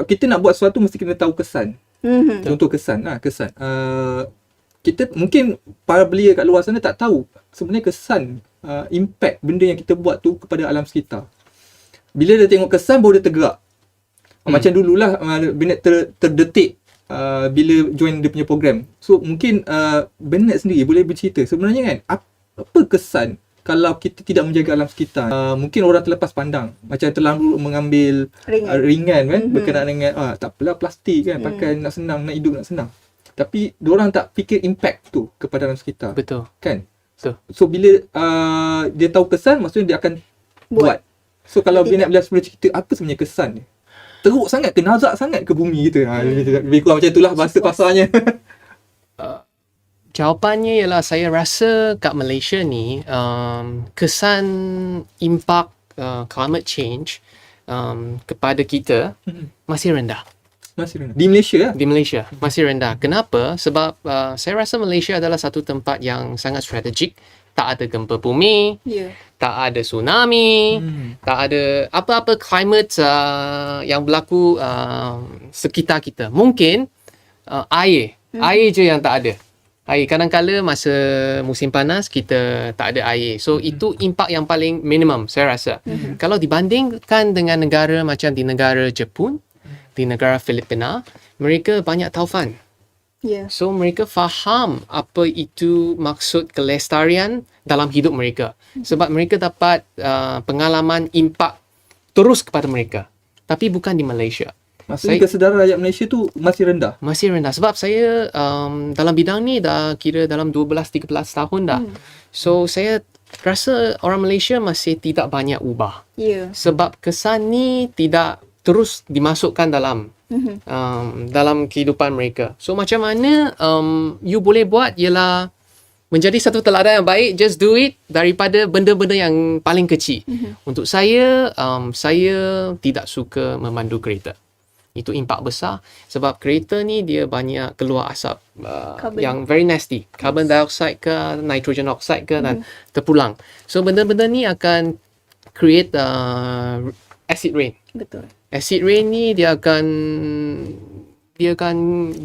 kita nak buat sesuatu mesti kena tahu kesan. Contoh kesan. Kita mungkin para belia kat luar sana tak tahu sebenarnya kesan, impact benda yang kita buat tu kepada alam sekitar. Bila dia tengok kesan baru dia tergerak. Macam dululah Bernard terdetik bila join dia punya program. So mungkin Bernard sendiri boleh bercerita sebenarnya kan apa kesan kalau kita tidak menjaga alam sekitar. Mungkin orang terlepas pandang, macam terlalu mengambil ringan kan, berkenaan dengan tak apalah plastik kan, pakai nak senang, nak hidup nak senang. Tapi diorang tak fikir impact tu kepada alam sekitar. Betul. Kan? Betul. So bila dia tahu kesan, maksudnya dia akan buat. So kalau Bernard boleh cerita apa sebenarnya kesan dia? Teruk sangat ke, nazak sangat ke bumi kita? Lebih kurang macam itulah bahasa pasarnya. Jawapannya ialah saya rasa kat Malaysia ni kesan impak climate change kepada kita masih rendah. Masih rendah. Di Malaysia lah? Di Malaysia masih rendah. Kenapa? Sebab saya rasa Malaysia adalah satu tempat yang sangat strategik. Tak ada gempa bumi, tak ada tsunami, tak ada apa-apa climate yang berlaku sekitar kita. Mungkin air je yang tak ada. Air, kadang-kadang masa musim panas kita tak ada air. So itu impak yang paling minimum saya rasa. Kalau dibandingkan dengan negara macam di negara Jepun, di negara Filipina, mereka banyak taufan. So mereka faham apa itu maksud kelestarian dalam hidup mereka. Sebab mereka dapat pengalaman impak terus kepada mereka. Tapi bukan di Malaysia. Maksudnya kesedaran rakyat Malaysia tu masih rendah? Masih rendah. Sebab saya dalam bidang ni dah kira dalam 12-13 tahun dah. So, saya rasa orang Malaysia masih tidak banyak ubah. Sebab kesan ni tidak terus dimasukkan dalam dalam kehidupan mereka. So, macam mana you boleh buat ialah menjadi satu teladan yang baik, just do it daripada benda-benda yang paling kecil. Untuk saya, saya tidak suka memandu kereta. Itu impak besar sebab kereta ni dia banyak keluar asap yang very nasty. Carbon dioxide ke, nitrogen oxide ke dan terpulang. So benda-benda ni akan create acid rain. Betul. Acid rain ni dia akan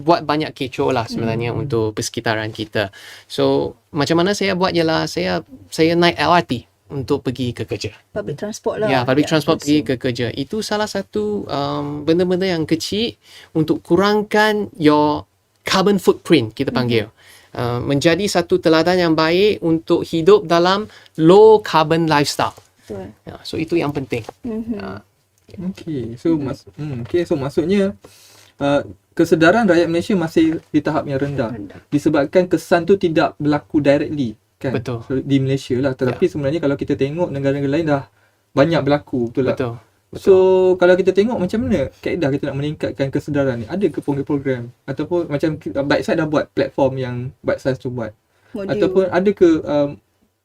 buat banyak kecoh lah sebenarnya untuk persekitaran kita. So macam mana saya buat ialah saya naik LRT untuk pergi ke kerja. Public transport lah. Ya, public transport pergi ke kerja. Itu salah satu benda-benda yang kecil untuk kurangkan your carbon footprint, kita panggil. Menjadi satu teladan yang baik untuk hidup dalam low carbon lifestyle. Betul. Ya, so itu yang penting. So maksudnya kesedaran rakyat Malaysia masih di tahap yang rendah. Disebabkan kesan tu tidak berlaku directly. Kan? Betul. Di Malaysia lah. Tetapi sebenarnya kalau kita tengok negara-negara lain dah banyak berlaku. Betul tak? Betul. So kalau kita tengok macam mana kaedah kita nak meningkatkan kesedaran ni? Ada ke program-program? Ataupun macam Bitesize dah buat platform yang Bitesize tu buat? Ataupun ada ke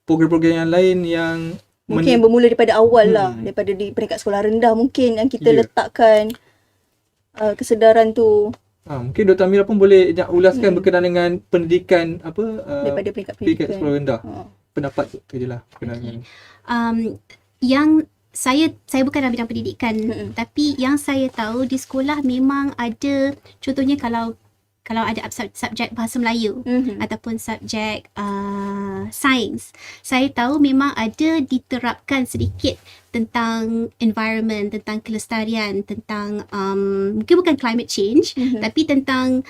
program-program yang lain yang mungkin bermula daripada awal lah. Daripada di peringkat sekolah rendah mungkin yang kita letakkan kesedaran tu. Mungkin Dr. Amira pun boleh nak ulaskan berkenaan dengan pendidikan daripada peringkat sekolah rendah. Pendapat tu je lah berkenaan dengan yang saya bukan dalam bidang pendidikan, tapi yang saya tahu di sekolah memang ada, contohnya kalau ada subjek bahasa Melayu ataupun subjek sains, saya tahu memang ada diterapkan sedikit tentang environment, tentang kelestarian, tentang mungkin bukan climate change, tapi tentang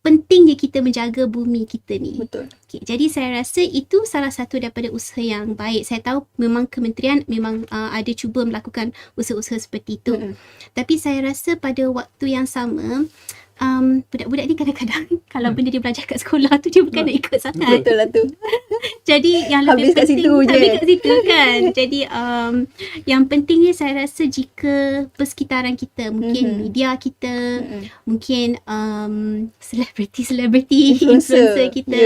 pentingnya kita menjaga bumi kita ni. Betul. Okay, jadi saya rasa itu salah satu daripada usaha yang baik. Saya tahu memang kementerian memang ada cuba melakukan usaha-usaha seperti itu. Tapi saya rasa pada waktu yang sama, budak-budak ni kadang-kadang kalau benda dia belajar kat sekolah tu dia bukan nak ikut sangat. Betul lah tu. Jadi yang lebih habis kat penting situ je. habis kat situ kan. Jadi yang pentingnya saya rasa jika persekitaran kita, mungkin media kita, mungkin selebriti influencer kita,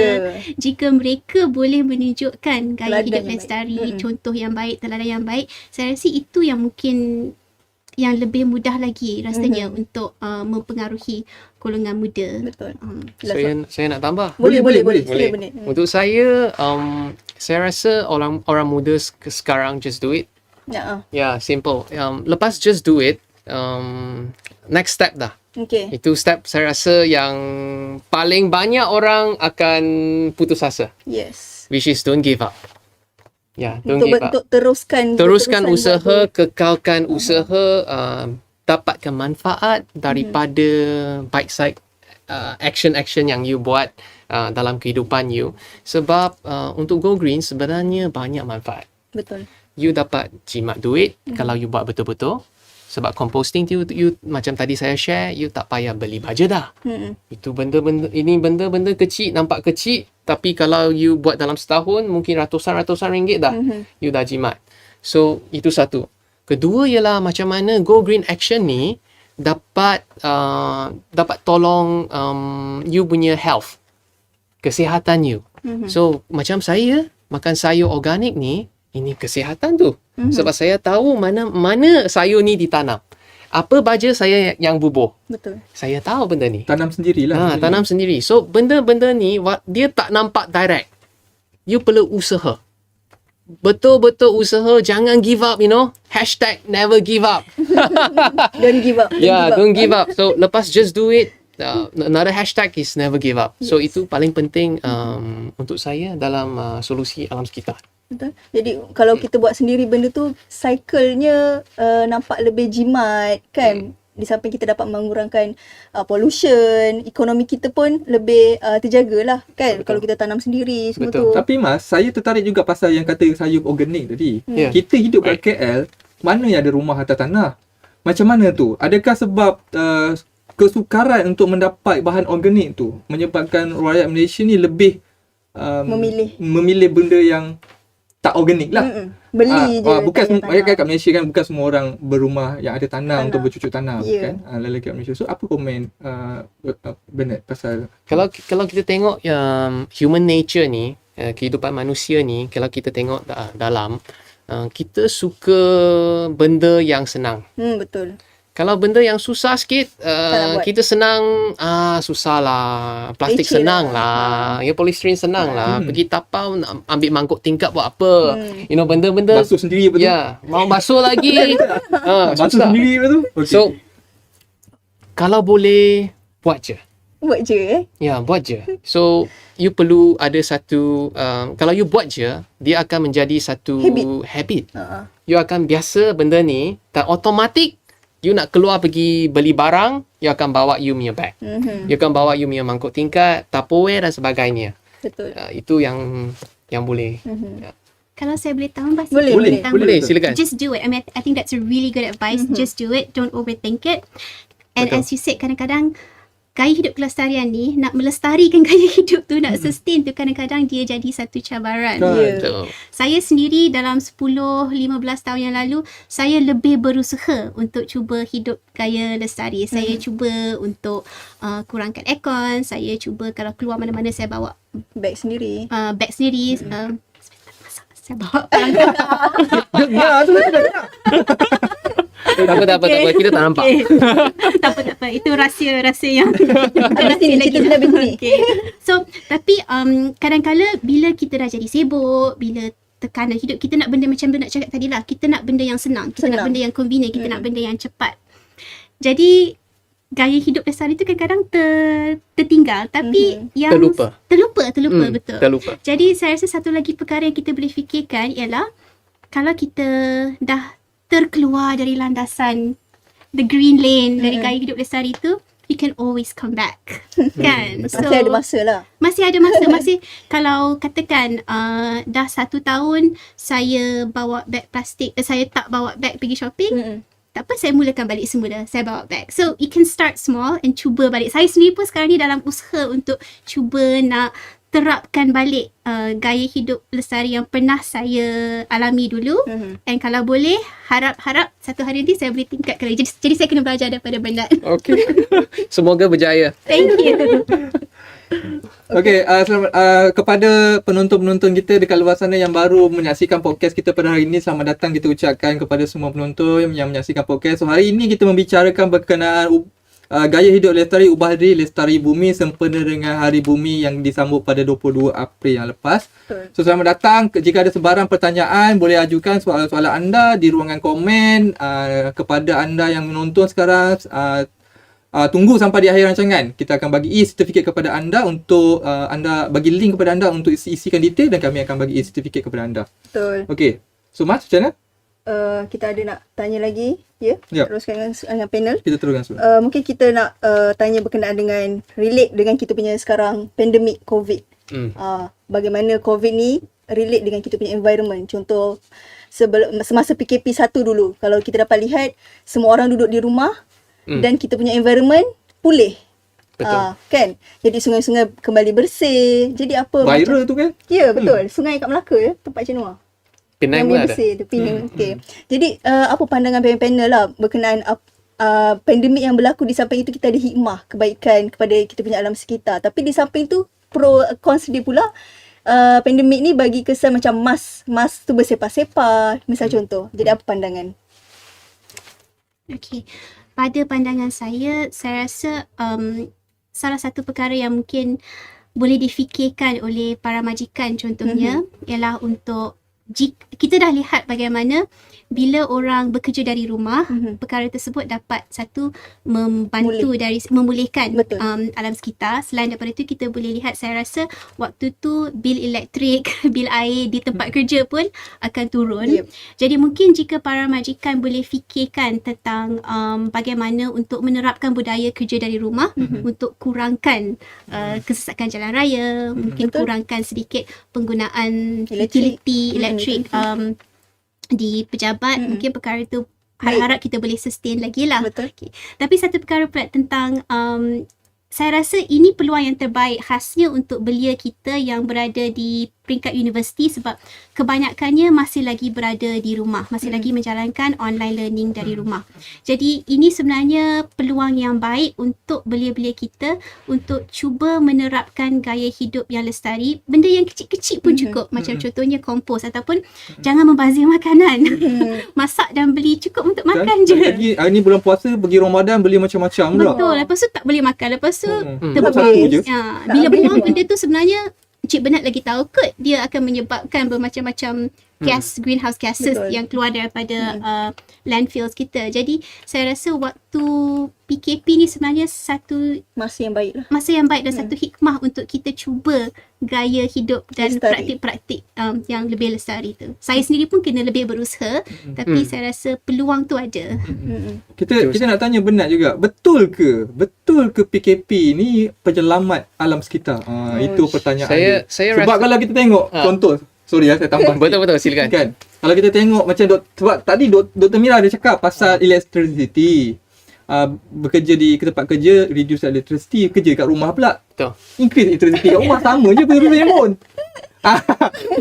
jika mereka boleh menunjukkan gaya hidup lestari, contoh yang baik, teladan yang baik, saya rasa itu yang mungkin yang lebih mudah lagi rasanya untuk mempengaruhi golongan muda. Betul. Saya nak tambah. Boleh. Untuk saya rasa orang muda sekarang just do it. Ya, simple. Lepas just do it, next step dah. Okay. Itu step saya rasa yang paling banyak orang akan putus asa. Yes. Which is don't give up. Ya, untuk teruskan usaha, kekalkan usaha, dapatkan manfaat daripada bite-size action yang you buat dalam kehidupan you. Sebab untuk go green sebenarnya banyak manfaat. Betul. You dapat jimat duit kalau you buat betul-betul. Sebab composting tu you macam tadi saya share, you tak payah beli baja dah. Itu benda-benda kecil, nampak kecil, tapi kalau you buat dalam setahun mungkin ratusan ringgit dah. You dah jimat. So itu satu. Kedua ialah macam mana Go Green Action ni dapat tolong you punya health, kesihatan you. So macam saya makan sayur organik ni, ini kesihatan tu. Sebab saya tahu mana sayur ni ditanam. Apa baja saya yang bubuh. Betul. Saya tahu benda ni. Tanam sendirilah. Tanam sendiri. So benda-benda ni dia tak nampak direct. You perlu usaha. Betul-betul usaha, jangan give up, #never give up. Don't give up. Don't give up. So lepas just do it. Another hashtag is never give up. So itu paling penting untuk saya dalam solusi alam sekitar. Betul. Jadi kalau kita buat sendiri benda tu, cycle-nya nampak lebih jimat kan. Di samping kita dapat mengurangkan pollution, ekonomi kita pun lebih terjagalah kan. Betul. Kalau kita tanam sendiri semua tu. Tapi Mas, saya tertarik juga pasal yang kata sayur organik tadi. Kita hidup kat KL, mana yang ada rumah atas tanah? macam mana tu? Adakah sebab kesukaran untuk mendapat bahan organik tu menyebabkan rakyat Malaysia ni lebih memilih benda yang tak organik lah. Beli je. Bukan kat Malaysia kan, bukan semua orang berumah yang ada tanah untuk bercucuk tanam kan. Lelaki kat Malaysia. So apa komen Bernard pasal kalau kita tengok human nature ni, kehidupan manusia ni, kalau kita tengok dalam, kita suka benda yang senang. Betul. Kalau benda yang susah sikit, kita senang, susah lah. Plastik senang lah. Ya, polystyrene senang lah. Pergi tapau, nak ambil mangkuk tingkap buat apa. You know, benda-benda. basuh sendiri betul? Ya, mau basuh lagi. Basuh susah. sendiri betul? Okay. So, kalau boleh, buat je. Buat je Ya, buat je. So, you perlu ada satu, kalau you buat je, dia akan menjadi satu habit. You akan biasa benda ni, dan automatik, you nak keluar pergi beli barang, you akan bawa you punya bag. You akan bawa you punya mangkuk tingkat, Tupperware dan sebagainya. Betul. Itu yang boleh. Kalau saya boleh tambah sikit Boleh. tentang Boleh, silakan. just do it. I mean, I think that's a really good advice. Just do it. Don't overthink it. And Betul. as you said, kadang-kadang gaya hidup kelestarian ni, nak melestarikan gaya hidup tu, nak sustain tu, kadang-kadang dia jadi satu cabaran. Betul. Saya sendiri dalam 10-15 tahun yang lalu, saya lebih berusaha untuk cuba hidup gaya lestari. Saya cuba untuk kurangkan aircon. Saya cuba kalau keluar mana-mana, saya bawa Bag sendiri. bag sendiri. Saya bawa Ya, tu Tak apa. Kita tak nampak. tak apa. Itu rahsia yang Cerita lebih sini. So, tapi kadang-kala bila kita dah jadi sibuk, bila tekanan hidup, kita nak benda macam Bernard cakap tadi lah. Kita nak benda yang senang. Kita nak benda yang convenient. Kita nak benda yang cepat. Jadi, gaya hidup lestari tu kadang-kadang tertinggal. Tapi yang Terlupa, betul. Terlupa. Jadi, saya rasa satu lagi perkara yang kita boleh fikirkan ialah kalau kita dah terkeluar dari landasan the green lane dari gaya hidup lestari tu, you can always come back. Kan? So, Masih ada masa lah. Masih ada masa. Masih kalau katakan dah 1 tahun saya bawa beg plastik, saya tak bawa beg pergi shopping, tak apa, saya mulakan balik semula. Saya bawa beg. So, you can start small and cuba balik. Saya sendiri pun sekarang ni dalam usaha untuk cuba nak terapkan balik gaya hidup lestari yang pernah saya alami dulu. And kalau boleh, harap satu hari nanti saya boleh tingkatkan lagi. Jadi saya kena belajar daripada Bernard. Okay. Semoga berjaya. Thank you. Okay, kepada penonton-penonton kita dekat luar sana yang baru menyaksikan podcast kita pada hari ini, selamat datang kita ucapkan kepada semua penonton yang menyaksikan podcast. So, hari ini kita membicarakan berkenaan gaya hidup lestari, ubah diri lestari bumi sempena dengan Hari Bumi yang disambut pada 22 April yang lepas. So, selamat datang. Jika ada sebarang pertanyaan, boleh ajukan soalan-soalan anda di ruangan komen. Kepada anda yang menonton sekarang, tunggu sampai di akhir rancangan. Kita akan bagi e-certificate kepada anda untuk anda bagi link kepada anda untuk isikan detail dan kami akan bagi e-certificate kepada anda. Betul. Okay. So, Mas, macam mana? Kita ada nak tanya lagi, teruskan dengan panel. Kita teruskan semua. Mungkin kita nak tanya berkenaan dengan relate dengan kita punya sekarang pandemik COVID. Bagaimana COVID ni relate dengan kita punya environment. Contoh semasa PKP 1 dulu, kalau kita dapat lihat semua orang duduk di rumah dan kita punya environment pulih. Betul. Kan? Jadi sungai-sungai kembali bersih. Jadi apa Viral tu kan? Ya, betul. Sungai kat Melaka tempat Cenoa. Penang pun ada. Bersih tu Penang. Okay. Jadi apa pandangan panel lah berkenaan pandemik yang berlaku. Di samping itu kita ada hikmah kebaikan kepada kita punya alam sekitar. Tapi di samping tu pro cons dia pula, pandemik ni bagi kesan macam mas tu bersepah-sepah misal contoh. Jadi apa pandangan? Okay. Pada pandangan saya rasa salah satu perkara yang mungkin boleh difikirkan oleh para majikan contohnya ialah untuk kita dah lihat bagaimana bila orang bekerja dari rumah, perkara tersebut dapat satu membantu memulihkan alam sekitar. Selain daripada itu, kita boleh lihat, saya rasa waktu tu bil elektrik, bil air di tempat kerja pun akan turun. Jadi mungkin jika para majikan boleh fikirkan tentang bagaimana untuk menerapkan budaya kerja dari rumah, untuk kurangkan kesesakan jalan raya, mungkin kurangkan sedikit penggunaan utility elektrik di pejabat, mungkin perkara itu harap kita boleh sustain lagi lah. Betul. Okay. Tapi satu perkara pula tentang saya rasa ini peluang yang terbaik khasnya untuk belia kita yang berada di peringkat universiti sebab kebanyakannya masih lagi berada di rumah, masih lagi menjalankan online learning dari rumah. Jadi ini sebenarnya peluang yang baik untuk belia-belia kita untuk cuba menerapkan gaya hidup yang lestari. Benda yang kecil-kecil pun cukup, macam contohnya kompos ataupun jangan membazir makanan. Masak dan beli cukup untuk makan je. Lagi hari ni bulan puasa, pergi Ramadan beli macam-macam pula. Betul. Lepas tu tak boleh makan. Lepas tu Satu je. bila buang benda tu sebenarnya Cik Bernard lagi tahu kot dia akan menyebabkan bermacam-macam gas, greenhouse gases yang keluar daripada landfills kita. Jadi saya rasa waktu PKP ni sebenarnya satu Masa yang baik lah. masa yang baik dan satu hikmah untuk kita cuba gaya hidup dan Lestari. praktik-praktik yang lebih lestari tu. Saya sendiri pun kena lebih berusaha tapi saya rasa peluang tu ada. Kita nak tanya Bernard juga, betul ke PKP ni penyelamat alam sekitar? Itu pertanyaan dia. Saya Sebab rasa kalau kita tengok contoh, sorry saya tambah. betul silakan. Kan? Kalau kita tengok macam sebab tadi Dr. Mira dia cakap pasal electricity. Bekerja di tempat kerja, reduce electricity, kerja kat rumah pula Betul. increase electricity kat rumah, sama je benda-benda pun.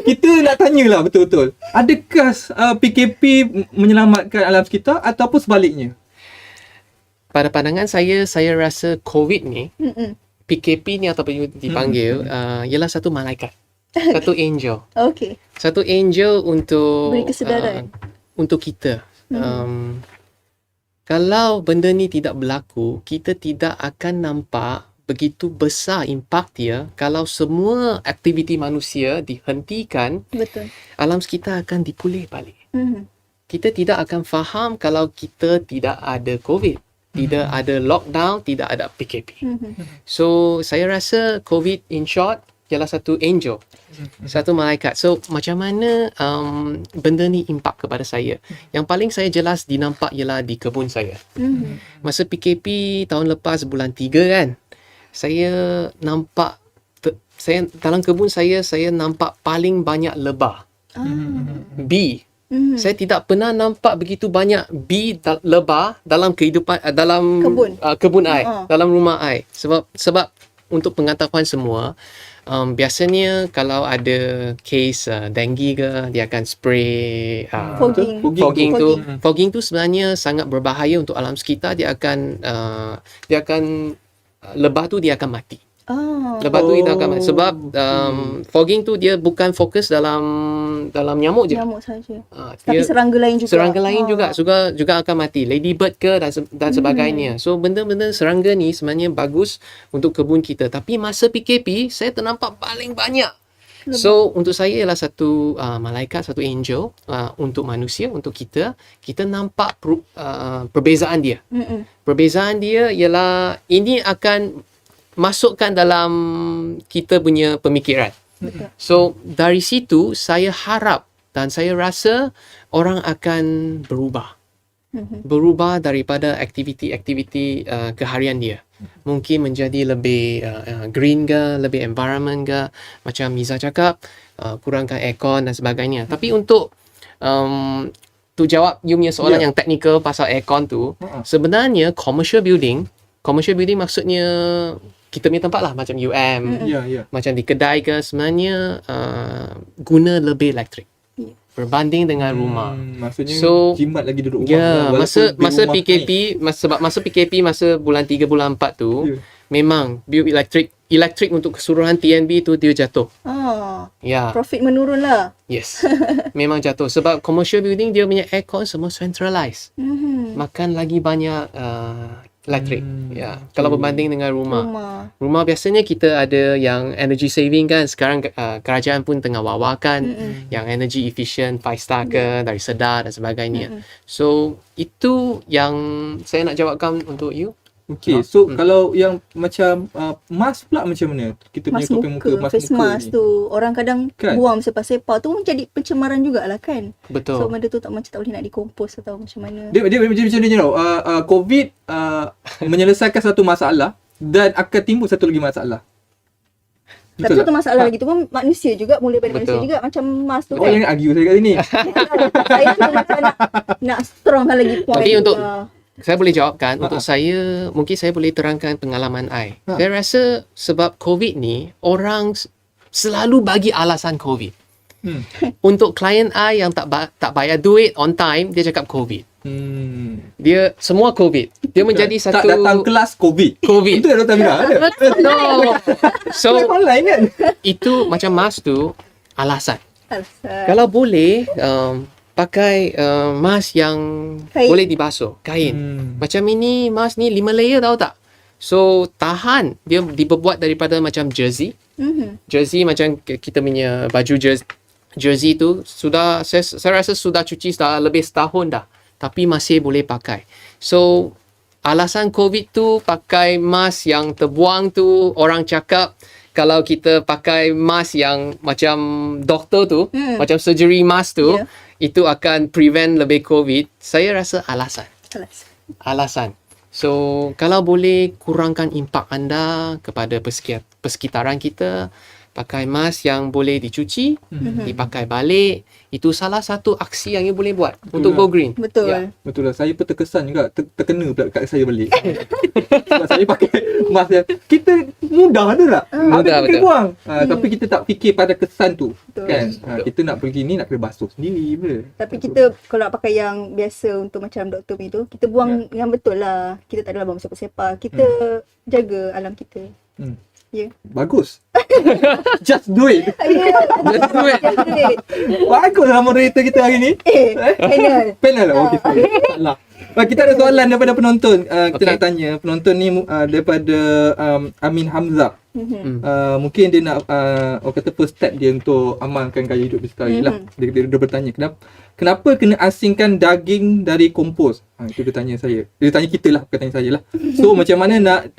Kita nak tanyalah betul-betul, adakah PKP menyelamatkan alam sekitar ataupun sebaliknya? Pada pandangan saya rasa COVID ni, PKP ni ataupun dipanggil ialah satu malaikat. Satu angel. Okay. Satu angel untuk Beri kesedaran. Untuk kita. Kalau benda ni tidak berlaku, kita tidak akan nampak begitu besar impak dia. Kalau semua aktiviti manusia dihentikan, Betul. alam sekitar akan dipulih balik. Kita tidak akan faham kalau kita tidak ada COVID, tidak ada lockdown, tidak ada PKP. So, saya rasa COVID in short ialah satu angel, satu malaikat. So, macam mana benda ni impak kepada saya? Yang paling saya jelas dinampak ialah di kebun saya. Masa PKP tahun lepas bulan 3 kan, saya nampak dalam kebun saya nampak paling banyak lebah. Bee. Saya tidak pernah nampak begitu banyak bee lebah dalam kehidupan dalam kebun I, dalam rumah I. Sebab untuk pengetahuan semua, biasanya kalau ada case dengue ke, dia akan spray fogging tu sebenarnya sangat berbahaya untuk alam sekitar. Dia akan lebah tu dia akan mati. Lebah tu dia akan mati sebab fogging tu dia bukan fokus dalam nyamuk je. Nyamuk saja. Tapi serangga lain juga. Serangga lain juga akan mati. Ladybird ke dan sebagainya. So benda-benda serangga ni sebenarnya bagus untuk kebun kita. Tapi masa PKP saya ternampak paling banyak. So untuk saya ialah satu malaikat, satu angel untuk manusia, untuk kita nampak perbezaan dia. Perbezaan dia ialah ini akan masukkan dalam kita punya pemikiran. So dari situ saya harap dan saya rasa orang akan berubah daripada aktiviti-aktiviti keharian dia. Mungkin menjadi lebih green ke, lebih environment ke, macam Miza cakap, kurangkan aircon dan sebagainya. Tapi untuk jawab you punya soalan yang teknikal pasal aircon tu, sebenarnya commercial building maksudnya kita punya tempat lah, macam UM, macam di kedai ke, sebenarnya guna lebih elektrik berbanding dengan rumah. Maksudnya jimat lagi duduk rumah. Ya, masa PKP, masa PKP masa bulan 3 bulan 4 tu, memang bil elektrik untuk keseluruhan TNB tu dia jatuh. Profit menurun lah. Yes. Memang jatuh sebab commercial building dia punya aircon semua centralized. Makan lagi banyak elektrik. Kalau berbanding dengan rumah biasanya kita ada yang energy saving kan. Sekarang kerajaan pun tengah wawarkan yang energy efficient 5 star ke dari Sedar dan sebagainya. So itu yang saya nak jawabkan untuk you. Okay, so kalau yang macam mask pula macam mana? Kita punya topeng muka, face mask tu orang kadang buang sepak-sepak tu jadi pencemaran jugalah kan. Betul. So benda tu tak boleh nak dikompos atau macam mana. Dia macam ni tau. COVID menyelesaikan satu masalah dan akan timbul satu lagi masalah. Tapi Betul satu masalah lagi tu pun manusia juga, mula daripada manusia Betul. juga, macam Mas tu Oh, kan. jangan argue saya kat sini. Saya tu macam nak strongkan lagi point. Tapi untuk Ah, saya boleh jawabkan untuk saya, mungkin saya boleh terangkan pengalaman I. Saya rasa sebab COVID ni, orang selalu bagi alasan COVID. Untuk klien I yang tak bayar duit on time, dia cakap COVID. Dia semua COVID. Dia menjadi satu Tak datang kelas COVID. COVID. Itu yang Dr. Amira ada. No. So Live online kan? itu macam mask tu alasan. alasan. Kalau boleh pakai mask yang Kain. boleh dibasuh, kain. Macam ini mask ni 5 layer tahu tak? So tahan, dia dibuat daripada macam jersey. Jersey macam kita punya baju jersey tu sudah saya rasa sudah cuci dah lebih setahun dah, tapi masih boleh pakai. So alasan COVID tu pakai mask yang terbuang tu, orang cakap kalau kita pakai mask yang macam doktor tu, macam surgery mask tu, itu akan prevent lebih COVID. Saya rasa alasan. So kalau boleh kurangkan impak anda kepada persekitaran kita, pakai mask yang boleh dicuci, dipakai balik. Itu salah satu aksi yang you boleh buat untuk go green. Betul. Ya. Betul lah. Saya pun terkesan juga. Terkena pula kat saya balik. Sebab saya pakai mask yang kita mudah tu tak? Mudah, kita betul. buang. Tapi kita tak fikir pada kesan tu. Betul. Kan? Kita nak pergi ni nak kena basuh sendiri pula. Tapi kita kalau nak pakai yang biasa untuk macam doktor punya tu, kita buang yang betul lah. Kita tak adalah buang sepa-sepa. Kita jaga alam kita. Ya. Bagus. Just do it. Just do it. Bagus lah moderator kita hari ni. Panel. Panel lah. Okey, sorry. Salah. Kita ada soalan daripada penonton. Kita Okay. nak tanya. Penonton ni daripada Amin Hamzah. Mungkin dia nak orang kata first step dia untuk amalkan gaya hidup lestari lah. Dia bertanya kenapa kena asingkan daging dari kompos? Itu dia tanya saya. Dia tanya kita lah, bukan tanya saya lah. So macam mana nak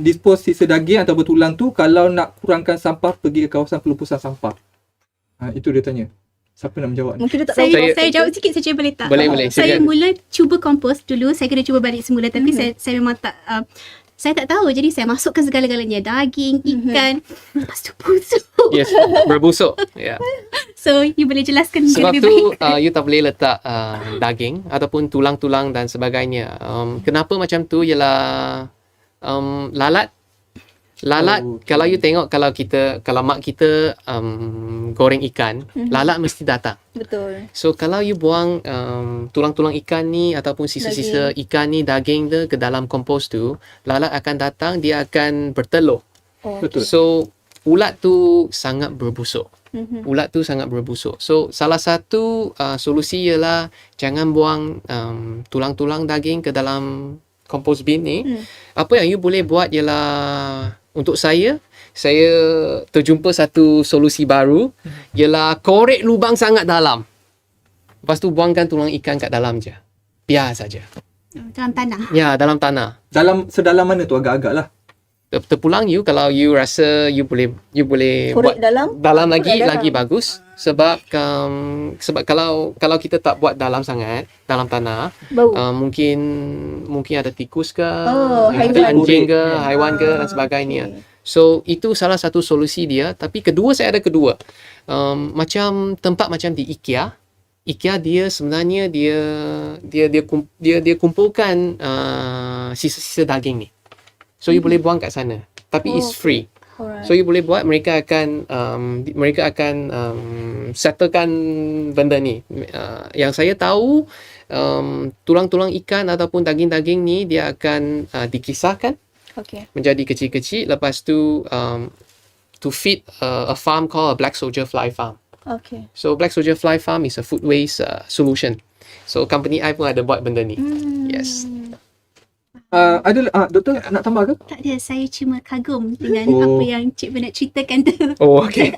dispose sisa daging atau tulang tu kalau nak kurangkan sampah pergi ke kawasan pelupusan sampah? Itu dia tanya. Siapa nak menjawab ni? Mungkin dia tak tahu. Saya jawab sikit saja boleh tak? Boleh. Saya Silakan. mula cuba kompos dulu. Saya kena cuba balik semula. Tapi saya memang tak... saya tak tahu. Jadi saya masukkan segala-galanya. Daging, ikan. Lepas tu busuk. Yes, berbusuk. Yeah. So, you boleh jelaskan mungkin Sebab lebih tu baik. you tak boleh letak daging ataupun tulang-tulang dan sebagainya. Kenapa macam tu ialah lalat. Kalau you tengok kalau mak kita goreng ikan, lalat mesti datang. Betul. So kalau you buang tulang-tulang ikan ni ataupun sisa-sisa ikan ni, daging tu ke dalam kompos tu, lalat akan datang, dia akan bertelur. Betul. So ulat tu sangat berbusuk. So salah satu solusi ialah jangan buang tulang-tulang daging ke dalam kompos bin ni. Apa yang you boleh buat ialah, untuk saya terjumpa satu solusi baru, ialah korek lubang sangat dalam. Lepas tu buangkan tulang ikan kat dalam je. Biar saja. Dalam tanah. Ya, dalam tanah. Sedalam mana tu agak-agak lah. Terpulang you, kalau you rasa you boleh Korek buat dalam lagi dalam. bagus. Sebab kalau kita tak buat dalam sangat, dalam tanah, Bau. mungkin ada tikus ke, Oh, ada haiwan. anjing ke, haiwan ke dan sebagainya. So itu salah satu solusi dia. Tapi saya ada kedua. Macam tempat macam di IKEA dia sebenarnya dia kumpulkan sisa-sisa daging ni. So you boleh buang kat sana. Tapi it's free. Alright. So you boleh buat, mereka akan settlekan benda ni. Yang saya tahu, tulang-tulang ikan ataupun daging-daging ni dia akan dikisahkan menjadi kecil-kecil. Lepas tu to feed a farm called a black soldier fly farm. Okay. So black soldier fly farm is a food waste solution. So company I pun ada buat benda ni. Yes. Doktor nak tambah ke? Tak ada, saya cuma kagum dengan Oh. apa yang cikgu nak ceritakan tu. Oh, okay.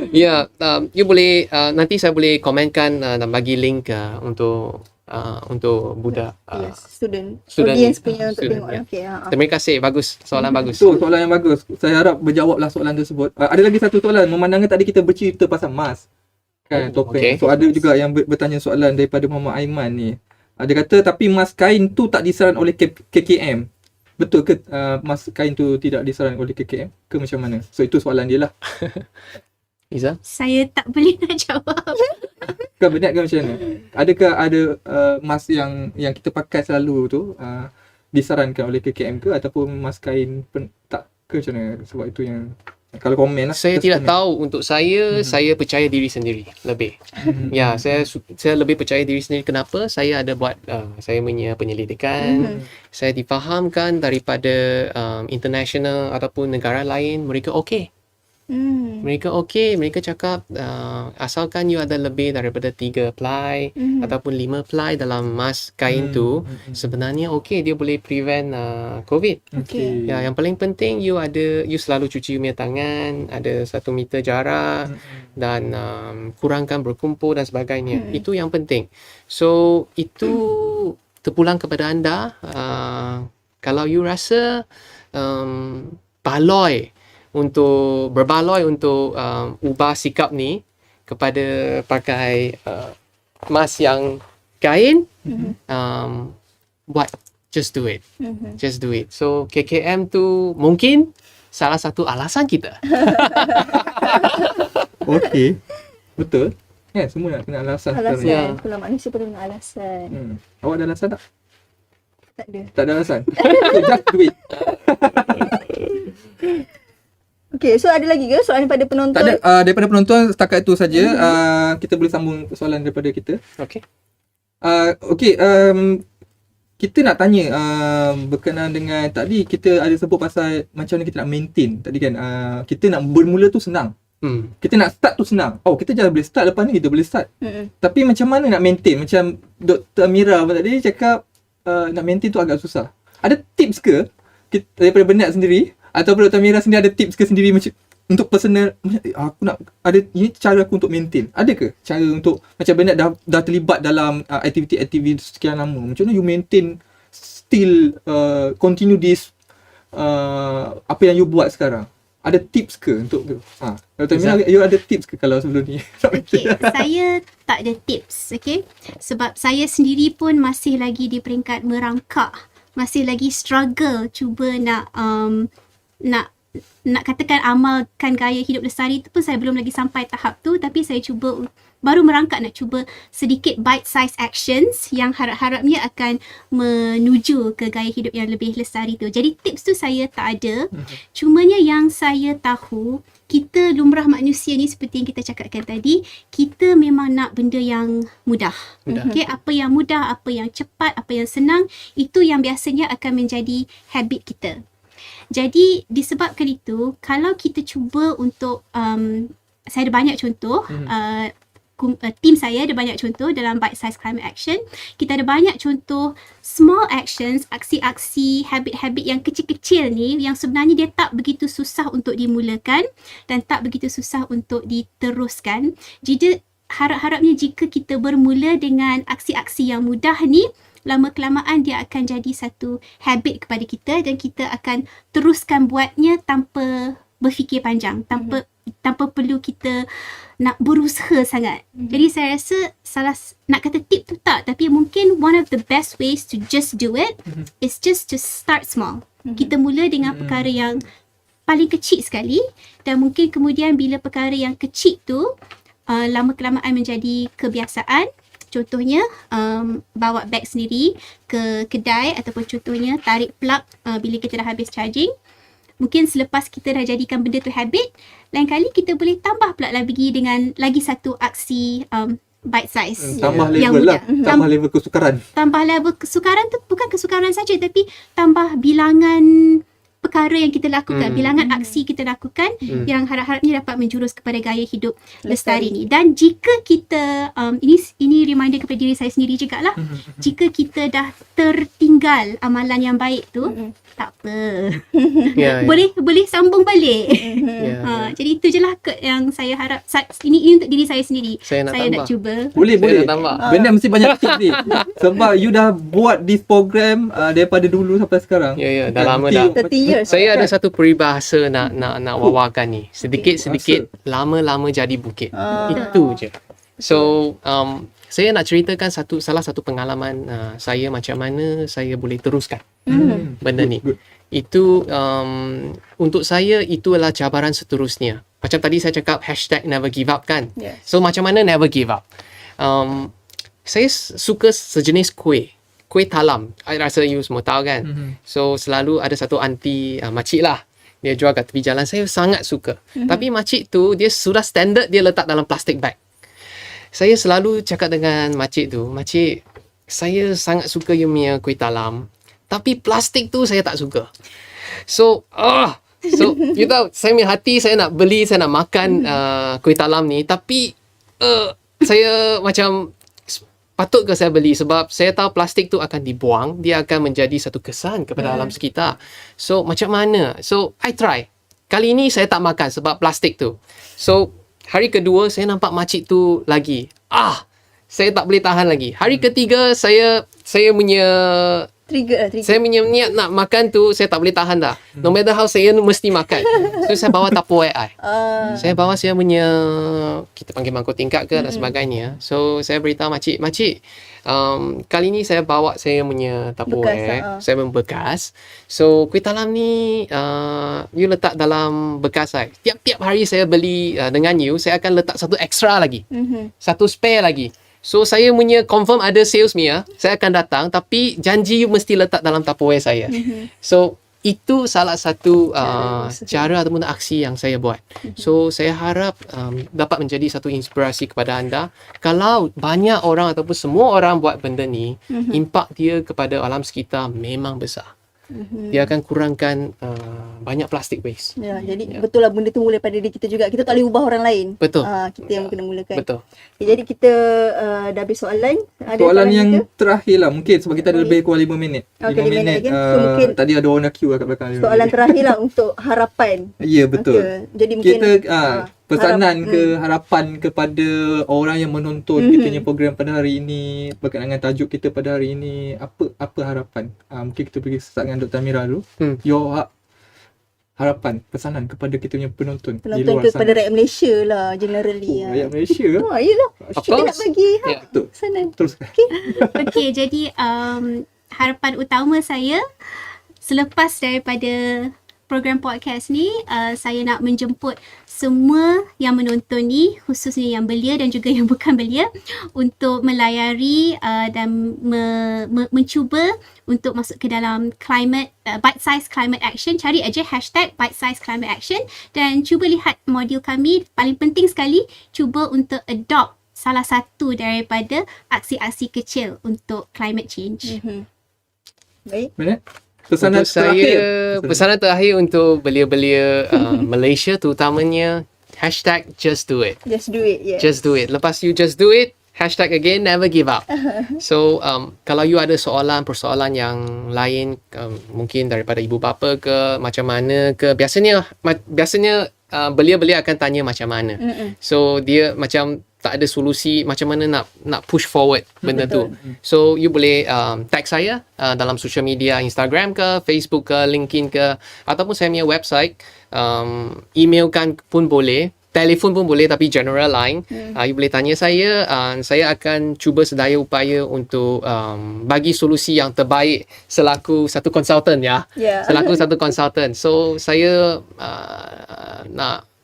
Ya, you boleh nanti saya boleh komenkan dan bagi link untuk budak Student student audience punya untuk student, tengok. ya. Okay. Terima kasih, bagus, soalan bagus. So, soalan yang bagus. Saya harap berjawablah soalan tersebut. Ada lagi satu soalan. Memandangkan tadi kita bercerita pasal mask. Kan, topeng. Okay. So, ada juga yang bertanya soalan daripada Muhammad Aiman ni. Dia kata, tapi mask kain tu tak disaran oleh KKM. betul ke mas kain tu tidak disarankan oleh KKM ke macam mana? So itu soalan dia lah. Iza? Saya tak boleh nak jawab. Kan benar ke macam mana? Adakah ada mas yang kita pakai selalu tu disarankan oleh KKM ke ataupun mas kain tak ke macam mana? Sebab itu yang kalau komen lah. Saya tidak tahu. Untuk saya, saya percaya diri sendiri lebih. Ya, saya lebih percaya diri sendiri. Kenapa? Saya ada buat saya punya penyelidikan. Saya difahamkan daripada international ataupun negara lain, mereka okey. Mereka okey, mereka cakap asalkan you ada lebih daripada 3 ply ataupun 5 ply dalam mas kain tu, sebenarnya okey, dia boleh prevent COVID. Okay. Ya, yang paling penting you selalu cuci you punya tangan, ada 1 meter jarak dan kurangkan berkumpul dan sebagainya. Itu yang penting. So itu terpulang kepada anda. Kalau you rasa berbaloi untuk ubah sikap ni kepada pakai mask yang kain, just do it. Just do it. So KKM tu mungkin salah satu alasan kita. Okey. Betul. Semua nak kena alasan sekarang. Alasan. Kalau manusia perlu nak alasan. Awak ada alasan tak? Tak ada. Tak ada alasan. So, just do it. Okay, so ada lagi ke soalan daripada penonton? Tak ada. Daripada penonton setakat itu saja. Kita boleh sambung soalan daripada kita. Okey. Okey. Kita nak tanya berkenaan dengan tadi kita ada sebut pasal macam mana kita nak maintain. Tadi kan kita nak bermula tu senang. Kita nak start tu senang. Kita jangan boleh start, lepas ni kita boleh start. Tapi macam mana nak maintain? Macam Dr. Amira tadi cakap nak maintain tu agak susah. Ada tips ke daripada Bernard sendiri ataupun Dr. Amira sendiri ada tips ke sendiri macam untuk personal, aku nak ada ini cara aku untuk maintain? Ada ke cara untuk macam Bernard dah terlibat dalam aktiviti-aktiviti sekian lama, macam mana you maintain still continue this apa yang you buat sekarang? Ada tips ke untuk tu? Dr. Amira, you ada tips ke kalau sebelum ni? Okay, saya tak ada tips, okay? Sebab saya sendiri pun masih lagi di peringkat merangkak, masih lagi struggle cuba nak katakan amalkan gaya hidup lestari tu pun saya belum lagi sampai tahap tu, tapi saya cuba baru merangkak nak cuba sedikit bite size actions yang harap-harapnya akan menuju ke gaya hidup yang lebih lestari tu. Jadi tips tu saya tak ada. Cumanya yang saya tahu, kita lumrah manusia ni seperti yang kita cakapkan tadi, kita memang nak benda yang mudah. Okay, apa yang mudah, apa yang cepat, apa yang senang, itu yang biasanya akan menjadi habit kita. Jadi disebabkan itu, kalau kita cuba untuk saya ada banyak contoh, tim saya ada banyak contoh dalam bite size climate action. Kita ada banyak contoh small actions, aksi-aksi, habit-habit yang kecil-kecil ni yang sebenarnya dia tak begitu susah untuk dimulakan dan tak begitu susah untuk diteruskan. Jadi harap-harapnya jika kita bermula dengan aksi-aksi yang mudah ni, lama-kelamaan dia akan jadi satu habit kepada kita dan kita akan teruskan buatnya tanpa berfikir panjang, tanpa perlu kita nak berusaha sangat. Jadi saya rasa nak kata tip tu tak, tapi mungkin one of the best ways to just do it is just to start small. Kita mula dengan perkara yang paling kecil sekali dan mungkin kemudian bila perkara yang kecil tu lama-kelamaan menjadi kebiasaan. Contohnya bawa beg sendiri ke kedai ataupun contohnya tarik plug bila kita dah habis charging. Mungkin selepas kita dah jadikan benda tu habit, lain kali kita boleh tambah pula lagi dengan lagi satu aksi bite size. Tambah level lah. Tambah level kesukaran. Tambah level kesukaran tu bukan kesukaran saja, tapi tambah bilangan perkara yang kita lakukan, bilangan aksi kita lakukan yang harap-harapnya dapat menjurus kepada gaya hidup lestari ni. Dan jika kita ini reminder kepada diri saya sendiri jugalah, jika kita dah tertinggal amalan yang baik tu, tak apa. Boleh sambung balik. Jadi itu je lah yang saya harap. Ini untuk diri saya sendiri. Saya nak cuba. Boleh. Benda mesti banyak tips ni. Sebab you dah buat this program daripada dulu sampai sekarang. Dah lama dah. 30 years. Saya ada satu peribahasa nak wawarkan ni. Sedikit-sedikit lama-lama jadi bukit. Itu je. So saya nak ceritakan salah satu pengalaman saya macam mana saya boleh teruskan benda ni. Itu untuk saya itu adalah cabaran seterusnya. Macam tadi saya cakap #never give up kan. So macam mana never give up? Saya suka sejenis kuih talam. I rasa you semua tahu kan. So selalu ada satu aunty, makcik lah, dia jual kat tepi jalan. Saya sangat suka. Tapi makcik tu dia sudah standard, dia letak dalam plastik bag. Saya selalu cakap dengan makcik tu, makcik, saya sangat suka you punya kuih talam, tapi plastik tu saya tak suka. So you tahu, saya punya hati, saya nak beli, saya nak makan kuih talam ni, tapi saya macam, patut ke saya beli? Sebab saya tahu plastik tu akan dibuang, dia akan menjadi satu kesan kepada alam sekitar. So macam mana? So I try. Kali ni saya tak makan sebab plastik tu. So hari kedua saya nampak makcik tu lagi. Saya tak boleh tahan lagi. Hari ketiga saya punya Trigger. saya punya niat nak makan tu, saya tak boleh tahan dah. No matter how, saya mesti makan. So saya bawa Tupperware I. Saya bawa saya punya, kita panggil mangkuk tingkap ke dan sebagainya. So saya beritahu makcik, kali ni saya bawa saya punya Tupperware, saya bekas. So kuih talam ni you letak dalam bekas saya. Tiap-tiap hari saya beli dengan you, saya akan letak satu extra lagi. Satu spare lagi. So saya punya confirm ada sales Mia, saya akan datang, tapi janji you mesti letak dalam Tupperware saya. So itu salah satu cara ataupun aksi yang saya buat. So saya harap dapat menjadi satu inspirasi kepada anda. Kalau banyak orang ataupun semua orang buat benda ni, impak dia kepada alam sekitar memang besar. Dia akan kurangkan banyak plastik waste. Jadi betul lah, benda tu mula daripada diri kita juga. Kita tak boleh ubah orang lain. Betul. Kita yang kena mulakan. Betul. Jadi kita dah habis soalan. Soalan yang terakhir lah mungkin, sebab kita ada lebih kurang 5 minit. 5 minit. So, mungkin tadi ada orang dah queue lah kat belakang. soalan terakhir lah untuk harapan. Ya, betul. Jadi mungkin Kita pesanan ke harapan kepada orang yang menonton kita punya program pada hari ini berkaitan dengan tajuk kita pada hari ini, apa harapan? Mungkin kita pergi start dengan Dr. Amira dulu. Your harapan, pesanan kepada kita punya penonton di luar kepada sana. rakyat Malaysia lah generally. Rakyat Malaysia ke? Yelah. Kita nak bagi Betul. pesanan. Teruskan. Okey, jadi harapan utama saya selepas daripada program podcast ni, saya nak menjemput semua yang menonton ni, khususnya yang belia dan juga yang bukan belia, untuk melayari dan mencuba untuk masuk ke dalam bite size climate action. Cari aja #bite size climate action dan cuba lihat modul kami. Paling penting sekali, cuba untuk adopt salah satu daripada aksi-aksi kecil untuk climate change. Baik. Mana? Pesanan Pesanan terakhir untuk belia-belia Malaysia terutamanya, #just do it. Just do it. Yeah. Just do it. Lepas you just do it, #again never give up. So kalau you ada persoalan yang lain, mungkin daripada ibu bapa ke, macam mana ke, biasanya belia-belia akan tanya macam mana. So dia macam tak ada solusi macam mana nak push forward benda tu. So you boleh tag saya dalam social media, Instagram ke, Facebook ke, LinkedIn ke, ataupun saya punya website, emailkan pun boleh, telefon pun boleh, tapi general line. You boleh tanya saya akan cuba sedaya upaya untuk bagi solusi yang terbaik selaku satu konsultan selaku satu konsultan. So saya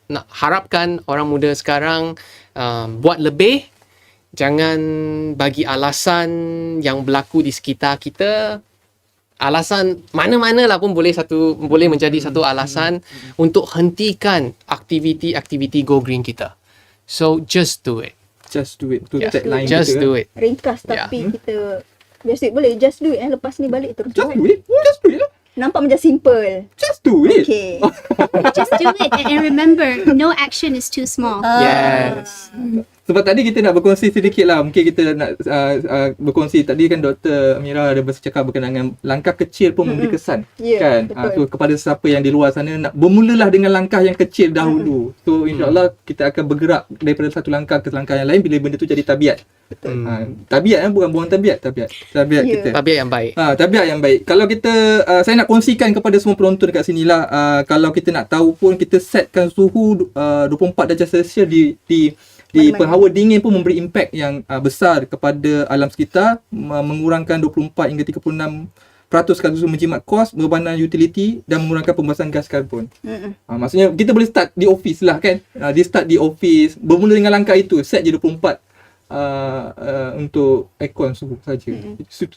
nak harapkan orang muda sekarang buat lebih, jangan bagi alasan yang berlaku di sekitar kita. Alasan mana-mana lah pun boleh menjadi satu alasan untuk hentikan aktiviti go green kita. So just do it. Just do it. Tu tagline Just kita. do it. Ringkas tapi kita biasa boleh just do it. Lepas ni balik terus. Just do it. Just do it lah. Nampak macam simple. Just do it. Okay. Just do it and remember, no action is too small. Yes. Sebab tadi kita nak berkongsi sedikit lah. Mungkin kita nak berkongsi. Tadi kan Dr. Amira ada bercakap berkenaan dengan langkah kecil pun memberi kesan. Kan? So kepada siapa yang di luar sana, nak bermulalah dengan langkah yang kecil dahulu. So insyaAllah kita akan bergerak daripada satu langkah ke langkah yang lain bila benda tu jadi tabiat. Tabiat bukan tabiat kita. Tabiat yang baik. Tabiat yang baik. Kalau kita saya nak kongsikan kepada semua penonton dekat sini lah, kalau kita nak tahu pun, kita setkan suhu 24 darjah Celsius di di penghawa dingin pun memberi impak yang besar kepada alam sekitar, mengurangkan 24 hingga 36% sekaligus menjimat kos, bebanan utility dan mengurangkan pembuasan gas karbon. Maksudnya kita boleh start di office lah kan. Dia start di office, bermula dengan langkah itu, set je 24 untuk aircon suhu saja.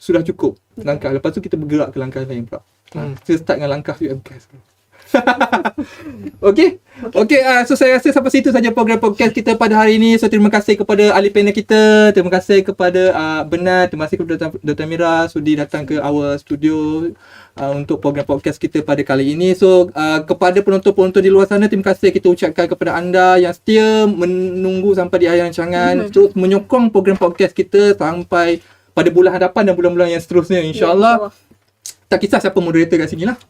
Sudah cukup langkah. Lepas tu kita bergerak ke langkah lain pula. Kita start dengan langkah UMKS. Okay. So saya rasa sampai situ saja program podcast kita pada hari ini. So terima kasih kepada ahli panel kita, terima kasih kepada Bernard, terima kasih kepada Dr. Mira sudi datang ke our studio untuk program podcast kita pada kali ini. So kepada penonton-penonton di luar sana, terima kasih kita ucapkan kepada anda yang setia menunggu sampai di akhir rancangan, terus menyokong program podcast kita sampai pada bulan hadapan dan bulan-bulan yang seterusnya, insya-Allah. Tak kisah siapa moderator kat sini lah.